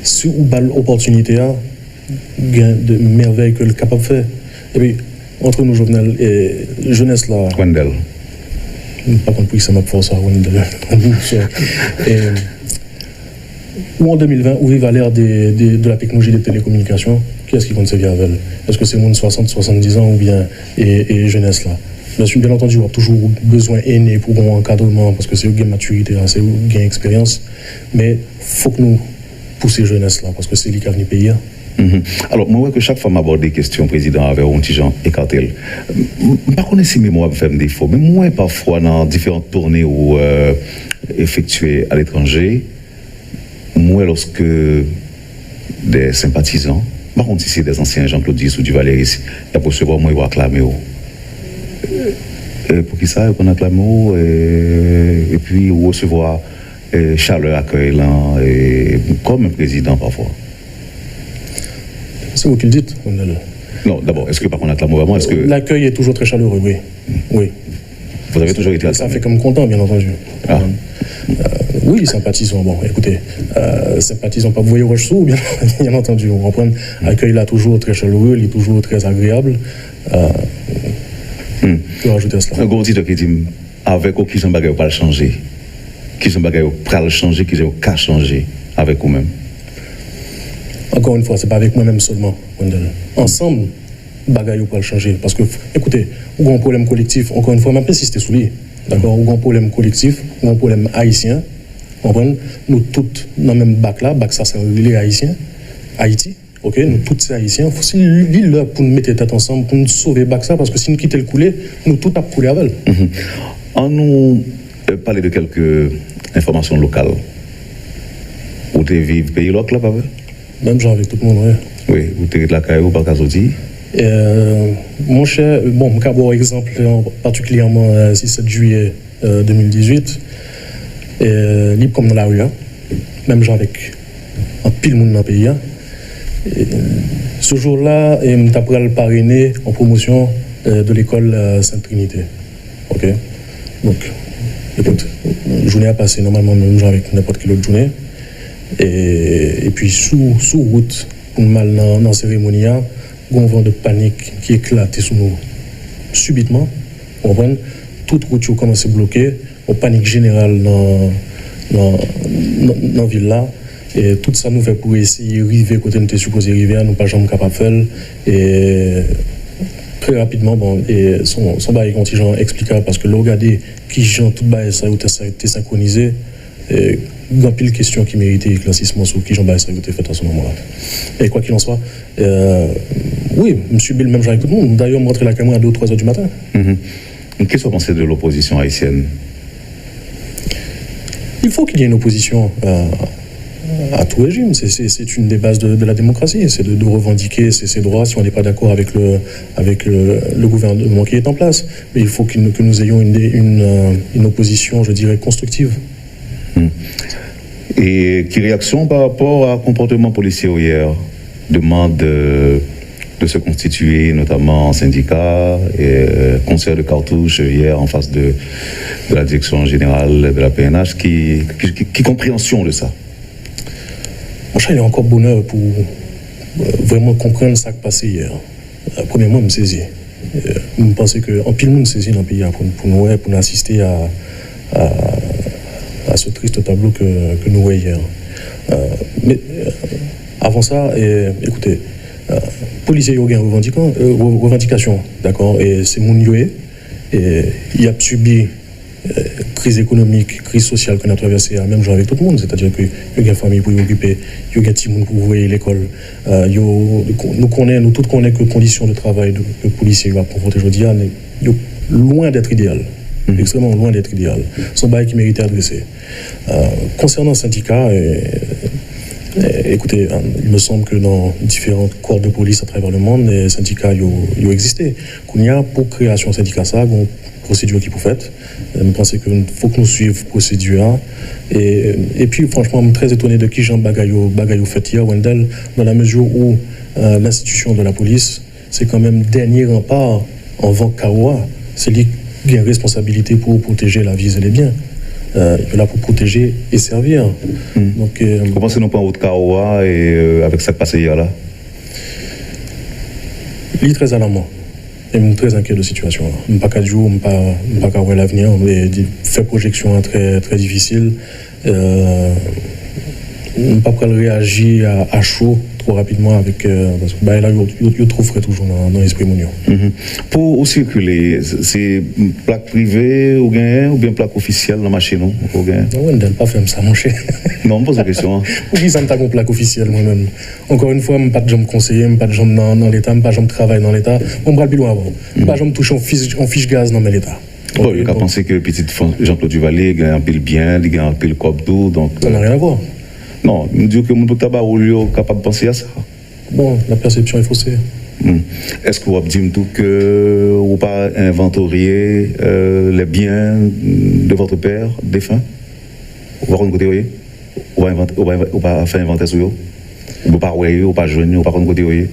si on a l'opportunité, il y a de merveilles que le capable de faire. Et puis, entre nous, Jovenel, et jeunesse là. Wendell. Par contre, oui, ça m'a forcé à Wendell. Ou en 2020, où il va l'ère de la technologie des télécommunications, qui est-ce qui compte servir avec elle? Est-ce que c'est moins de 60, 70 ans ou bien et jeunesse là? Bien entendu, on a toujours besoin aîné pour un encadrement, parce que c'est une maturité, c'est une expérience. Mais il faut que nous poussions jeunesse là, parce que c'est lui qui a venu payer. Alors, moi, que chaque fois m'aborde des questions, président, avec un petit genre écarté. Je ne sais pas si moi, je fais des défauts, mais moi, parfois, dans différentes tournées ou effectuées à l'étranger, moi, lorsque des sympathisants, par contre, si c'est des anciens Jean-Claude Dix ou du Valéry, il y a pour se voir, moi, ils vont acclamer. Pour qui ça, qu'on acclame et puis recevoir chaleur, accueil, comme un président parfois. C'est vous qui le dites. Non, d'abord, est-ce que par contre acclame vraiment, est-ce que l'accueil est toujours très chaleureux, oui. Oui. Vous avez toujours été acclamé. Ça fait comme content, bien entendu. Oui, sympathisants. Bon, écoutez, sympathisants pas vous voyez Roche-Sous, bien entendu. On reprend. L'accueil là toujours très chaleureux, il est toujours très agréable. Je vais rajouter cela. Un gros titre qui dit avec qui sont bagaille pas changer, qui sont bagaille pas changer, qui sont qu'à changer avec vous-même. Encore une fois, c'est pas avec moi-même seulement. Ensemble, bagaille pas changer. Parce que, écoutez, on a un problème collectif. Encore une fois, même si c'était soulié, d'accord, on a un problème collectif, on a un problème haïtien. Nous tous dans le même bac là, bac ça c'est les haïtiens, Haïti. Ok, nous tous ces haïtiens, faut aussi l'île là pour nous mettre tête ensemble, pour nous sauver bac ça, parce que si nous quittons le couler, nous tous à couler avec. On nous parler de quelques informations locales. Où tu vis pays local là, pas vrai? Même genre avec tout le monde, ouais. Oui, où tu es de la Caillou, par Kazodi. Mon cher, bon, je vais avoir exemple particulièrement 6-7 juillet 2018, libre comme dans la rue, hein, même genre avec un pile monde dans le pays. Hein. Ce jour-là, je suis le parrainé en promotion de l'école Sainte-Trinité. Ok? Donc, écoute, la journée a passé normalement même genre avec n'importe quelle autre journée. Et puis, sous route, pour mal dans la cérémonie, un vent de panique qui éclate sous nous subitement. On voit toute route commence à bloquer, une panique générale dans la ville là. Et tout ça nous fait pour essayer d'arriver côté nous était supposé arriver, nous pas jamais capable de faire. Et très rapidement, bon, et son bail contingent explicable parce que le regarder qui gens tout bail ça a été synchronisé. Et il y a pile de questions qui méritaient éclaircissement sur qui Jean-Bail ça a été fait à ce moment-là. Et quoi qu'il en soit, oui, je suis le même genre avec tout le monde. D'ailleurs, je me rentre la caméra à 2 ou 3 heures du matin. Qu'est-ce que vous pensez de l'opposition haïtienne? Il faut qu'il y ait une opposition à tout régime. C'est une des bases de la démocratie. C'est de revendiquer ses droits si on n'est pas d'accord avec le gouvernement qui est en place. Mais il faut que nous ayons une opposition, je dirais, constructive. Et quelle réaction par rapport au comportement policier hier? Demande de se constituer, notamment en syndicat, et concert de cartouches hier en face de la direction générale de la PNH. Qui compréhension de ça? Mon cher, il y a encore bonheur pour vraiment comprendre ce qui s'est passé hier. Premièrement, je me saisis. Je pense qu'en pile, monde saisit dans le pays pour nous assister à ce triste tableau que nous voyons hier. Mais avant ça, écoutez, policiers ont une revendication, d'accord, et c'est mon yoé, et il a subi crise économique, crise sociale qu'on a traversée, même genre avec tout le monde, c'est-à-dire qu'il y a une famille pour y occuper, il y a un petit monde pour ouvrir l'école, nous tous connaissons que les conditions de travail que le policier va confronter aujourd'hui, loin d'être idéal. Extrêmement loin d'être idéal. C'est un bail qui méritait adresser. Concernant le syndicat, écoutez, il me semble que dans différents corps de police à travers le monde, les syndicats ont existé. Qu'il y a pour création syndicat, ça, une procédure qui peut faite. Je pense qu'il faut que nous suivions la procédure. Et puis, franchement, je suis très étonné de qui Jean Bagayou fait hier, Wendell, dans la mesure où l'institution de la police, c'est quand même dernier rempart en vent Kawa. C'est lui qui a une responsabilité pour protéger la vie et les biens. Il est là pour protéger et servir. Donc, comment c'est nous pas votre Kawa et avec ça qui passe hier là? Il est très alarmant. Et je suis très inquiet de la situation. Je ne suis pas qu'à jour, je ne suis pas qu'à voir l'avenir. Mais fait projection très, très difficile. Je ne suis pas prêt à réagir à chaud trop rapidement avec parce que là il trouve frais toujours dans l'esprit mignon. Pour circuler, c'est plaque privée ou bien plaque officielle dans la machine non? Non, on ne pas faire ça mon cher. Non, on pose la question. Pour qui ça me t'a une plaque officielle moi-même? Encore une fois, je ne pas de jambe conseiller, je ne pas de jambe dans l'État, je ne pas de jambe travail dans l'État. On me plus loin avant. Je ne pas de jambe toucher en fiche gaz dans l'État. Bon, il a pensé que petit Jean-Claude Duvalier gagne un pile bien, il gagne un pile copdo, donc. Ça n'a rien à voir. Non, il me dit que mon tabac est capable de penser à ça. Bon, la perception est faussée. Est-ce que vous avez dit que vous n'avez pas inventorié les biens de votre père défunt? Vous va côté oui? Vous va faire inventaire sur eux? Vous pas ouais, vous pas joindre, vous pas côté oui?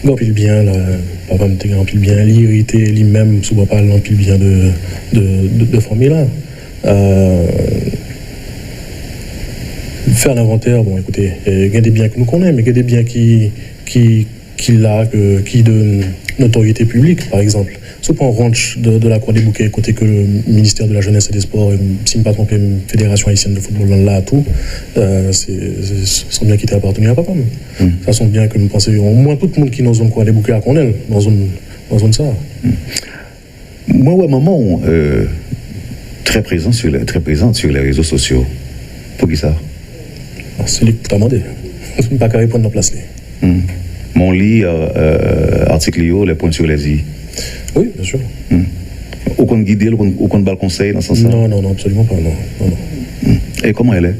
Non, pile bien là, papa me t'ai pile bien, l'irrité lui-même, souvent pas l'empile bien de famille là. Faire l'inventaire, bon écoutez, il y a des biens que nous connaissons, mais il y a des biens qui de notoriété publique, par exemple. Sauf un ranch de la Croix des Bouquets, côté que le ministère de la Jeunesse et des Sports, si je ne me pas trompé, Fédération haïtienne de football là, tout, sont biens qui étaient appartenus à papa. Ça sont biens que nous pensons, au moins tout le monde qui est dans une Croix des Bouquets à connaître, dans une ça. Moi, ouais, maman, très présente sur les réseaux sociaux. Pour qui ça? C'est lui qui t'a demandé. Je ne pas qu'à répondre dans la place. Mon lit, article, les points sur les i. Oui, bien sûr. Aucun guide, aucun bal conseil dans ce sens-là? Non, absolument pas. Non. Et comment elle est?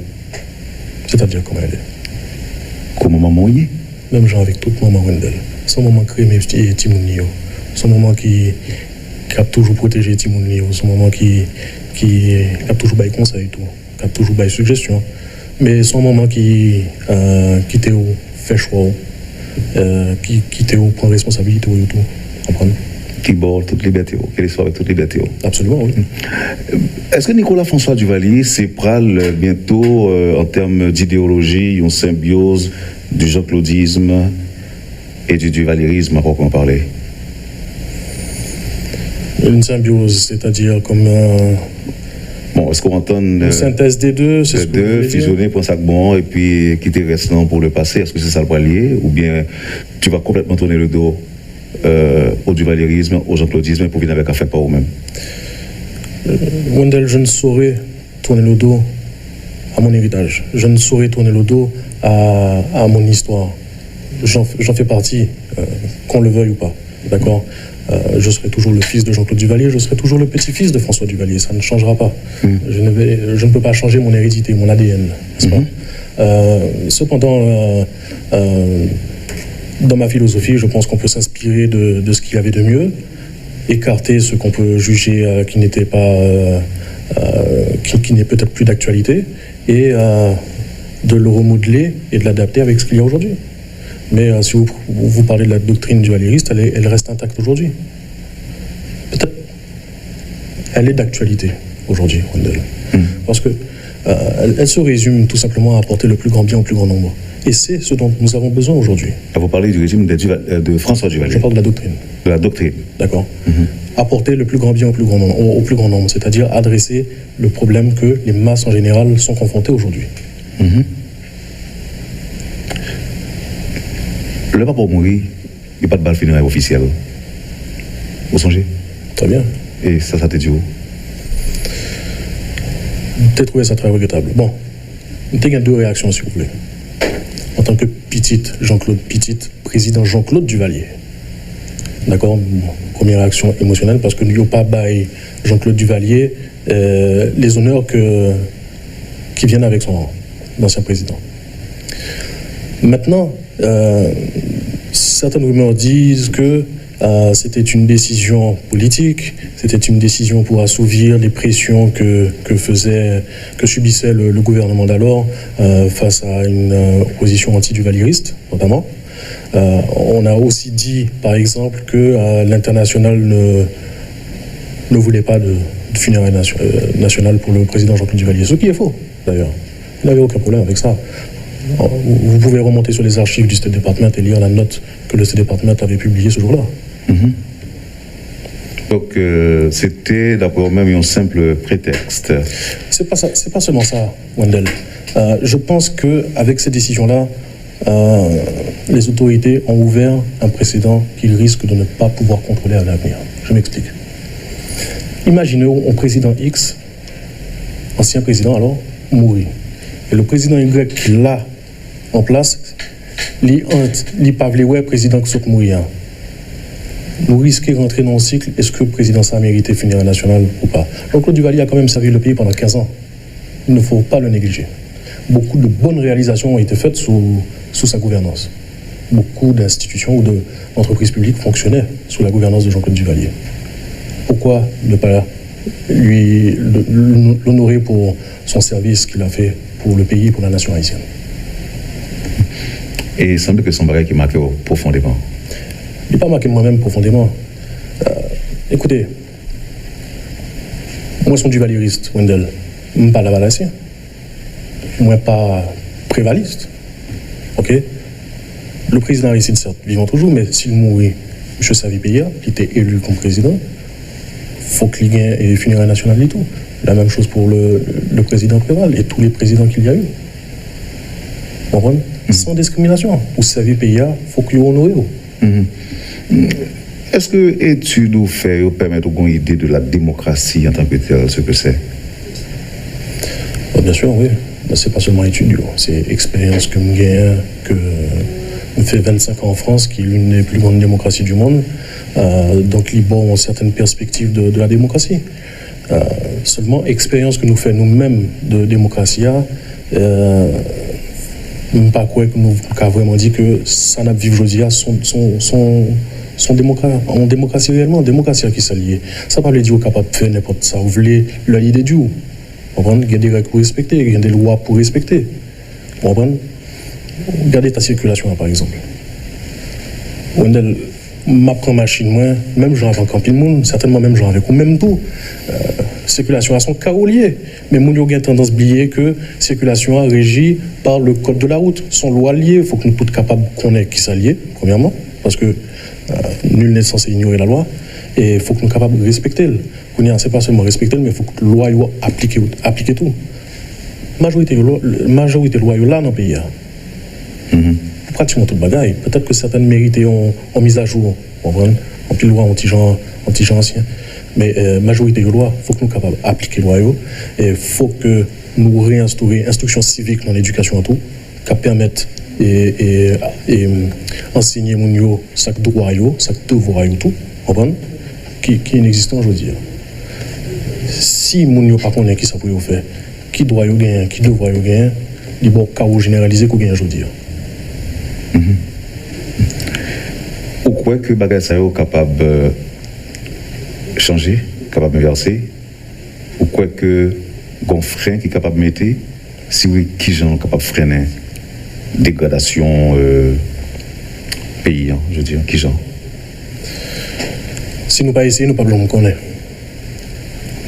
C'est-à-dire comment elle est? Comment maman y est? Même genre avec toute maman Wendell. son moment crémé et Timouni. Son moment qui a toujours protégé Timouni. Son moment qui a toujours baillé conseil, tout. Qui a toujours baillé suggestion. Mais son moment qui était au fait choix, qui était au prend responsabilité et tout. Comprendre? Qui borde toute liberté, qui soit avec toute liberté. Absolument, oui. Est-ce que Nicolas François Duvalier, c'est pral bientôt, en termes d'idéologie, une symbiose du jean-claudisme et du duvalierisme, à proprement parler? Une symbiose, c'est-à-dire comme... Bon, est-ce qu'on entend... une synthèse des deux, c'est ce que vous voulez fusionner pour un sac bon et puis quitter le restant pour le passé, est-ce que c'est ça le poilier? Ou bien tu vas complètement tourner le dos au duvalierisme, au jean-claudisme pour venir avec un fait par vous-même? Wendell, je ne saurais tourner le dos à mon héritage. Je ne saurais tourner le dos à mon histoire. J'en fais partie, qu'on le veuille ou pas. D'accord? Je serai toujours le fils de Jean-Claude Duvalier, je serai toujours le petit-fils de François Duvalier. Ça ne changera pas. Je ne peux pas changer mon hérédité, mon ADN. N'est-ce pas? Cependant, dans ma philosophie, je pense qu'on peut s'inspirer de ce qu'il y avait de mieux, écarter ce qu'on peut juger qui n'était pas, qui n'est peut-être plus d'actualité, et de le remodeler et de l'adapter avec ce qu'il y a aujourd'hui. Mais si vous parlez de la doctrine duvalieriste, elle reste intacte aujourd'hui. Peut-être, elle est d'actualité aujourd'hui, Wendell. Parce que elle se résume tout simplement à apporter le plus grand bien au plus grand nombre. Et c'est ce dont nous avons besoin aujourd'hui. Vous parlez du régime de François Duvalier. Je parle de la doctrine. De la doctrine. D'accord. Apporter le plus grand bien au plus grand nombre, c'est-à-dire adresser le problème que les masses en général sont confrontées aujourd'hui. Le pape pour mourir, il n'y a pas de balle funéraire officielle. Vous songez? Très bien. Et ça te dit où? J'ai trouvé ça très regrettable. Bon, il y a deux réactions, si vous voulez. En tant que Jean-Claude Petite, président Jean-Claude Duvalier. D'accord? Première réaction émotionnelle, parce que nous n'avons pas baillé Jean-Claude Duvalier les honneurs qui viennent avec son ancien président. Maintenant, certaines rumeurs disent que c'était une décision politique, c'était une décision pour assouvir les pressions que subissait le gouvernement d'alors face à une opposition anti-duvalieriste, notamment. On a aussi dit, par exemple, que l'international ne voulait pas de funérailles nationales pour le président Jean-Claude Duvalier, ce qui est faux, d'ailleurs. Il n'avait aucun problème avec ça. Vous pouvez remonter sur les archives du State Department et lire la note que le State Department avait publiée ce jour-là. Donc, c'était d'abord même un simple prétexte. C'est pas seulement ça, Wendell. Je pense qu'avec ces décisions-là, les autorités ont ouvert un précédent qu'ils risquent de ne pas pouvoir contrôler à l'avenir. Je m'explique. Imaginez un président X, ancien président alors, mourir. Et le président Y qui l'a en place, il pas le président qui saute mourir. Nous risquons de rentrer dans un cycle, est-ce que le président ça a mérité funérailles nationales ou pas? Jean-Claude Duvalier a quand même servi le pays pendant 15 ans. Il ne faut pas le négliger. Beaucoup de bonnes réalisations ont été faites sous sa gouvernance. Beaucoup d'institutions ou d'entreprises publiques fonctionnaient sous la gouvernance de Jean-Claude Duvalier. Pourquoi ne pas l'honorer pour son service qu'il a fait pour le pays et pour la nation haïtienne? Et il semble que son bagage qui marque profondément. Il n'est pas marqué moi-même profondément. Écoutez, moi je suis duvalieriste, Wendell. Je ne suis pas lavalassien. Je ne suis pas prévaliste. Ok? Le président Aristide, certes, vivant toujours, mais s'il mourit, M. Savi-Péia, qui était élu comme président, il faut qu'il gagne les funérailles nationales et tout. La même chose pour le président Préval et tous les présidents qu'il y a eu. Vous comprenez? Sans discrimination. Ou Savi-Péia, il faut qu'il y ait honoré. Est-ce que études ou faits permettent une idée de la démocratie en tant que telle, ce que c'est? Bien sûr, oui. Mais c'est pas seulement études, c'est expérience que nous gagnons, que nous fait 25 ans en France, qui est l'une des plus grandes démocraties du monde. Donc, les bons ont certaines perspectives de la démocratie. Seulement, expérience que nous faisons nous-mêmes de démocratie, Je ne pas croire que nous avons vraiment dit que ça n'a vivre aujourd'hui sont en démocratie réellement, démocratie qui s'allie. Ça ne veut pas dire qu'on est capable de faire n'importe ça. Vous voulez l'idée du où. Il y a des règles pour respecter, il y a des lois pour respecter. Vous comprenez? Regardez ta circulation, par exemple. M'apprends machine, moi, même genre avec un pile monde, certainement même genre avec ou même tout. Circulation à son carolier. Mais moun yo gen tendance à oublier que circulation est régie par le code de la route. Son loi liée, il faut que nous tous capables de connaître qui s'allie, premièrement, parce que nul n'est censé ignorer la loi. Et il faut que nous soyons capables de respecter. Ce n'est pas seulement respecter, mais il faut que la loi applique tout. La majorité de loi là dans le pays. Pratiquement toute bagaille. Peut-être que certaines mérités ont mise à jour. En plus loi anti-genre ancien. Mais la majorité de loi, il faut que nous soyons capables d'appliquer la loi. Et il faut que nous réinstaurions l'instruction civique dans l'éducation en tout, qui permette et enseigner mon yo chaque droit chaque devoir tout, qui est inexistant aujourd'hui. Si mon yo pas connaît qui ça peut faire, qui doit yo gagner, qui devoir yo gagner, il bon chaos généralisé qu'on gagne aujourd'hui. Ou quoi que bagay ça est capable de changer, capable de verser, ou quoi que gon frein qui est capable de mettre, si oui, qui gens capable de freiner dégradation pays, je veux dire, qui gens? Si nous pas essayer, nous pas besoin de connaître.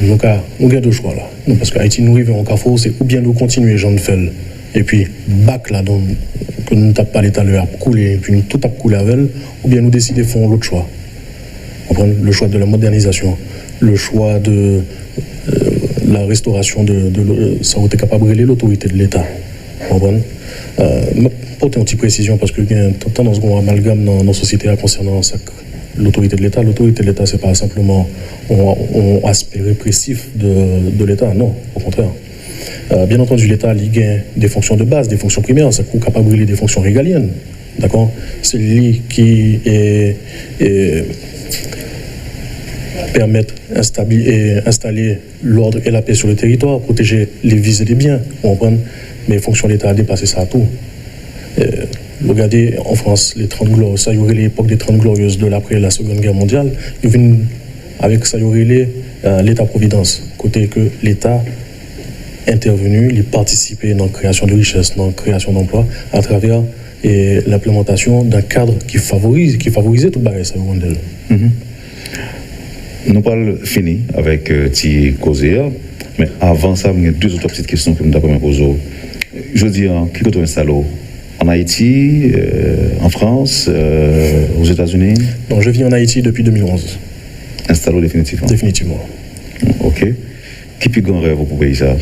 Nous avons deux choix là. Parce qu'Haïti nous arrive en carrefour, c'est ou bien nous continuer Jean de Fel, et puis bac là, donc, que nous ne tapons pas l'état à couler, et puis nous tout a coulé avec elle, ou bien nous décider de faire l'autre choix. Le choix de la modernisation, le choix de la restauration ça aurait été capable de l'autorité de l'État. Porter une petite précision parce que il y a tendance à amalgame dans nos sociétés concernant l'autorité de l'État. L'autorité de l'État, ce n'est pas simplement un aspect répressif de l'État, non, au contraire. Bien entendu, l'État a des fonctions de base, des fonctions primaires, ça est capable de des fonctions régaliennes. D'accord? C'est lui qui permet d'installer l'ordre et la paix sur le territoire, protéger les vies et les biens. Mais les fonctions de l'État a dépassé ça à tout. Regardez en France, les 30 glorieuses, ça y aurait l'époque des 30 glorieuses de l'après la Seconde Guerre mondiale, ils viennent avec ça y aurait l'État-providence, côté que l'État intervenu, il participait dans la création de richesses, dans la création d'emplois, à travers l'implémentation d'un cadre qui favorisait toute barrière, ça y Nous parlons fini avec Ti Kozea, mais avant ça, il y a deux autres petites questions que nous avons posées. Je dis, qui est installé en Haïti, en France, aux États-Unis? Non, je vis en Haïti depuis 2011. Installé définitivement? Définitivement. Ok. Qui peut grand rêve pour pays ça?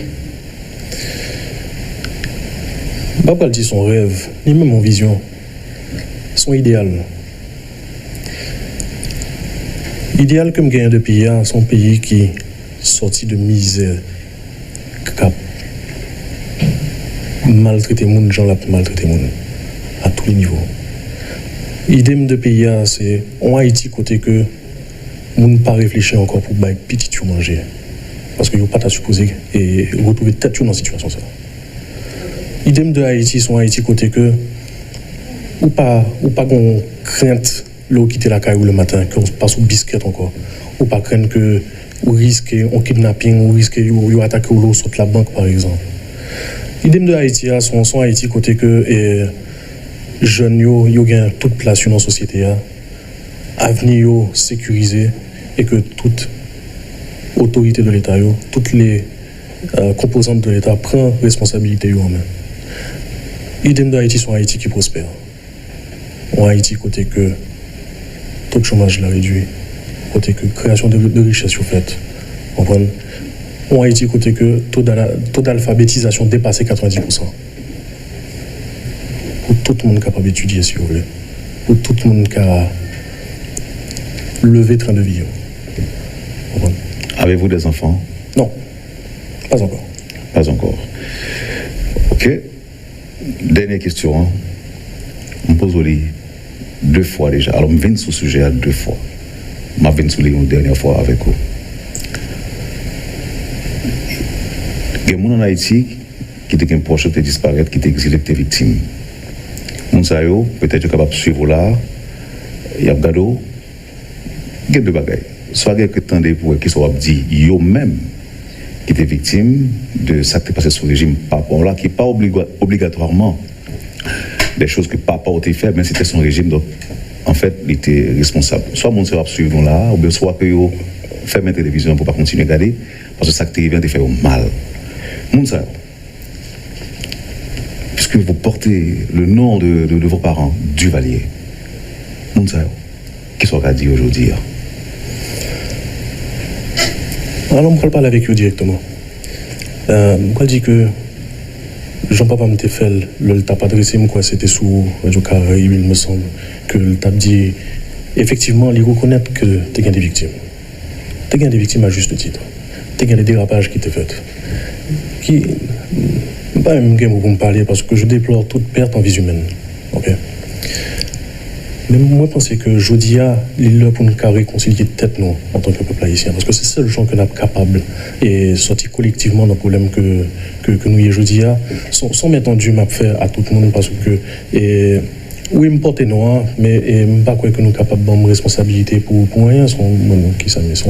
Je ne vais pas dire son rêve, ni même mon vision. Son idéal. L'idéal que je gagne de pays, c'est un pays qui est sorti de misère, qui a maltraité les gens, gens qui maltraité les gens, à tous les niveaux. L'idée de pays, c'est en Haïti, côté que nous ne pas réfléchir encore pour bailler petit tout manger. Parce que nous pas supposé et retrouver tête dans la situation. L'idée de Haïti, c'est en Haïti, côté que ou pas de crainte. L'eau quitter la caille le matin, qu'on passe au biscuit encore, ou pas craindre que ou risquer un kidnapping, ou risquer ou attaquer l'eau sur la banque par exemple. L'idée de Haïti, sont Haïti côté que jeunes yo gagnent toute place dans la société, avenir sécurisé et que toute autorité de l'État, toutes les composantes de l'État prennent responsabilité en main. L'idée de Haïti, sont Haïti qui prospère. En Haïti côté que taux de chômage l'a réduit, côté que création de richesses est faite. En Haïti, côté que taux d'alphabétisation dépassé 90%. Pour tout le monde capable d'étudier, si vous voulez. Pour tout le monde qui a levé train de vie. Avez-vous des enfants? Non, pas encore. Pas encore. Ok. Dernière question. On pose deux fois déjà. Alors, je viens sur ce sujet deux fois. Je viens sur une dernière fois avec vous. Il y a des gens en Haïti qui qui était proche de disparaître, qui était exilé, qui était victime. Mounsayo, peut-être capable de suivre là, il y a gado, il y a deux bagailles. Soit il y a que tendez pour qu'ils soient dit, yo même, qui était victime de ça qui est passé sous le régime papa là, qui n'est pas obligatoirement des choses que papa a fait, mais c'était son régime, donc en fait, il était responsable. Soit Mounsayo a suivre là, ou bien soit que yo ferme la télévision pour ne pas continuer à regarder, parce que ça qui vient de faire mal. Mounsayo, puisque vous portez le nom de vos parents, Duvalier, Mounsayo, qu'est-ce qu'on va dire aujourd'hui? Alors, je ne parle avec eux directement. Je dis que Jean-Papa m'a fait le tap adressé, c'était sous Radio Caraïbe, il me semble, que le tap dit effectivement, il reconnaît que tu as des victimes. Tu as des victimes à juste titre. Tu as des dérapages qui t'ont fait. Qui. Pas même pour me parler parce que je déplore toute perte en vie humaine. Ok? Mais moi, je pense que Jodia, il est là pour nous réconcilier tête nous en tant que peuple haïtien. Parce que c'est seul gens que nous sommes capables de sortir collectivement dans le problème que nous y Jodia, sans mettre en Dieu m'a faire à tout le monde. Parce que, oui, je porte noir, mais je ne sais pas que nous sommes capables de responsabilité pour rien. Son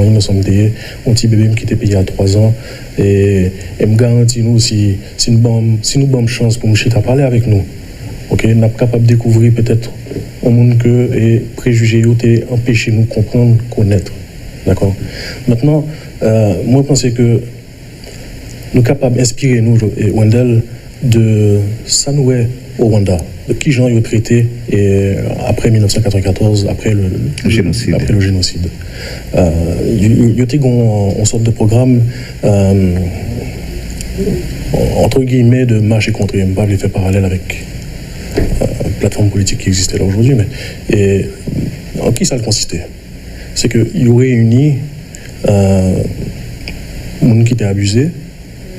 rien me semble un petit bébé qui était payé à 3 ans. Et je me garantis, nous, si nous avons chance pour nous parler avec nous, ok, nous sommes capables de découvrir peut-être au monde que les préjugés ont empêché nous comprendre, connaître. D'accord? Maintenant, moi, je pense que nous sommes capables d'inspirer nous, et Wendell, de s'annouer au Rwanda, de qui gens ont traité après 1994, après le génocide. Après le génocide. Il y a une sorte de programme entre guillemets de marche contre. Je ne vais pas les faire parallèle avec plateforme politique qui existait là aujourd'hui, mais en qui ça consistait? C'est qu'il y aurait réuni monde qui était abusé,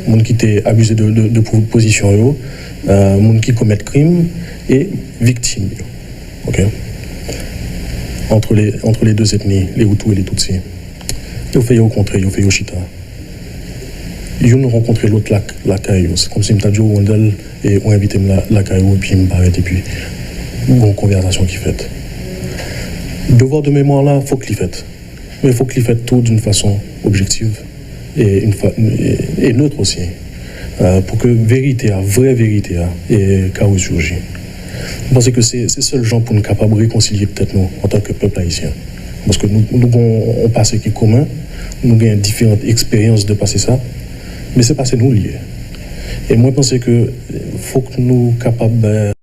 monde qui était abusé de position, monde qui commet crime et victime. Ok? Entre les deux ethnies, les Hutus et les Tutsis. Ils ont fait au contraire, ils ont fait Yoshita. Ils ont rencontré l'autre la caillou. C'est comme si je dit au Wendell et on invité la caillou et puis il me paraît et puis une conversation qui fait. Devoir de mémoire là, il faut qu'il fait. Mais il faut qu'il fait tout d'une façon objective et neutre aussi. Pour que vérité, vraie vérité, et ressurgit. Je pense que c'est seul gens pour nous capables de réconcilier peut-être nous en tant que peuple haïtien. Parce que nous avons passé qui est commun, nous avons différentes expériences de passer ça, mais c'est passé nous liés. Et moi je pense que faut que nous capables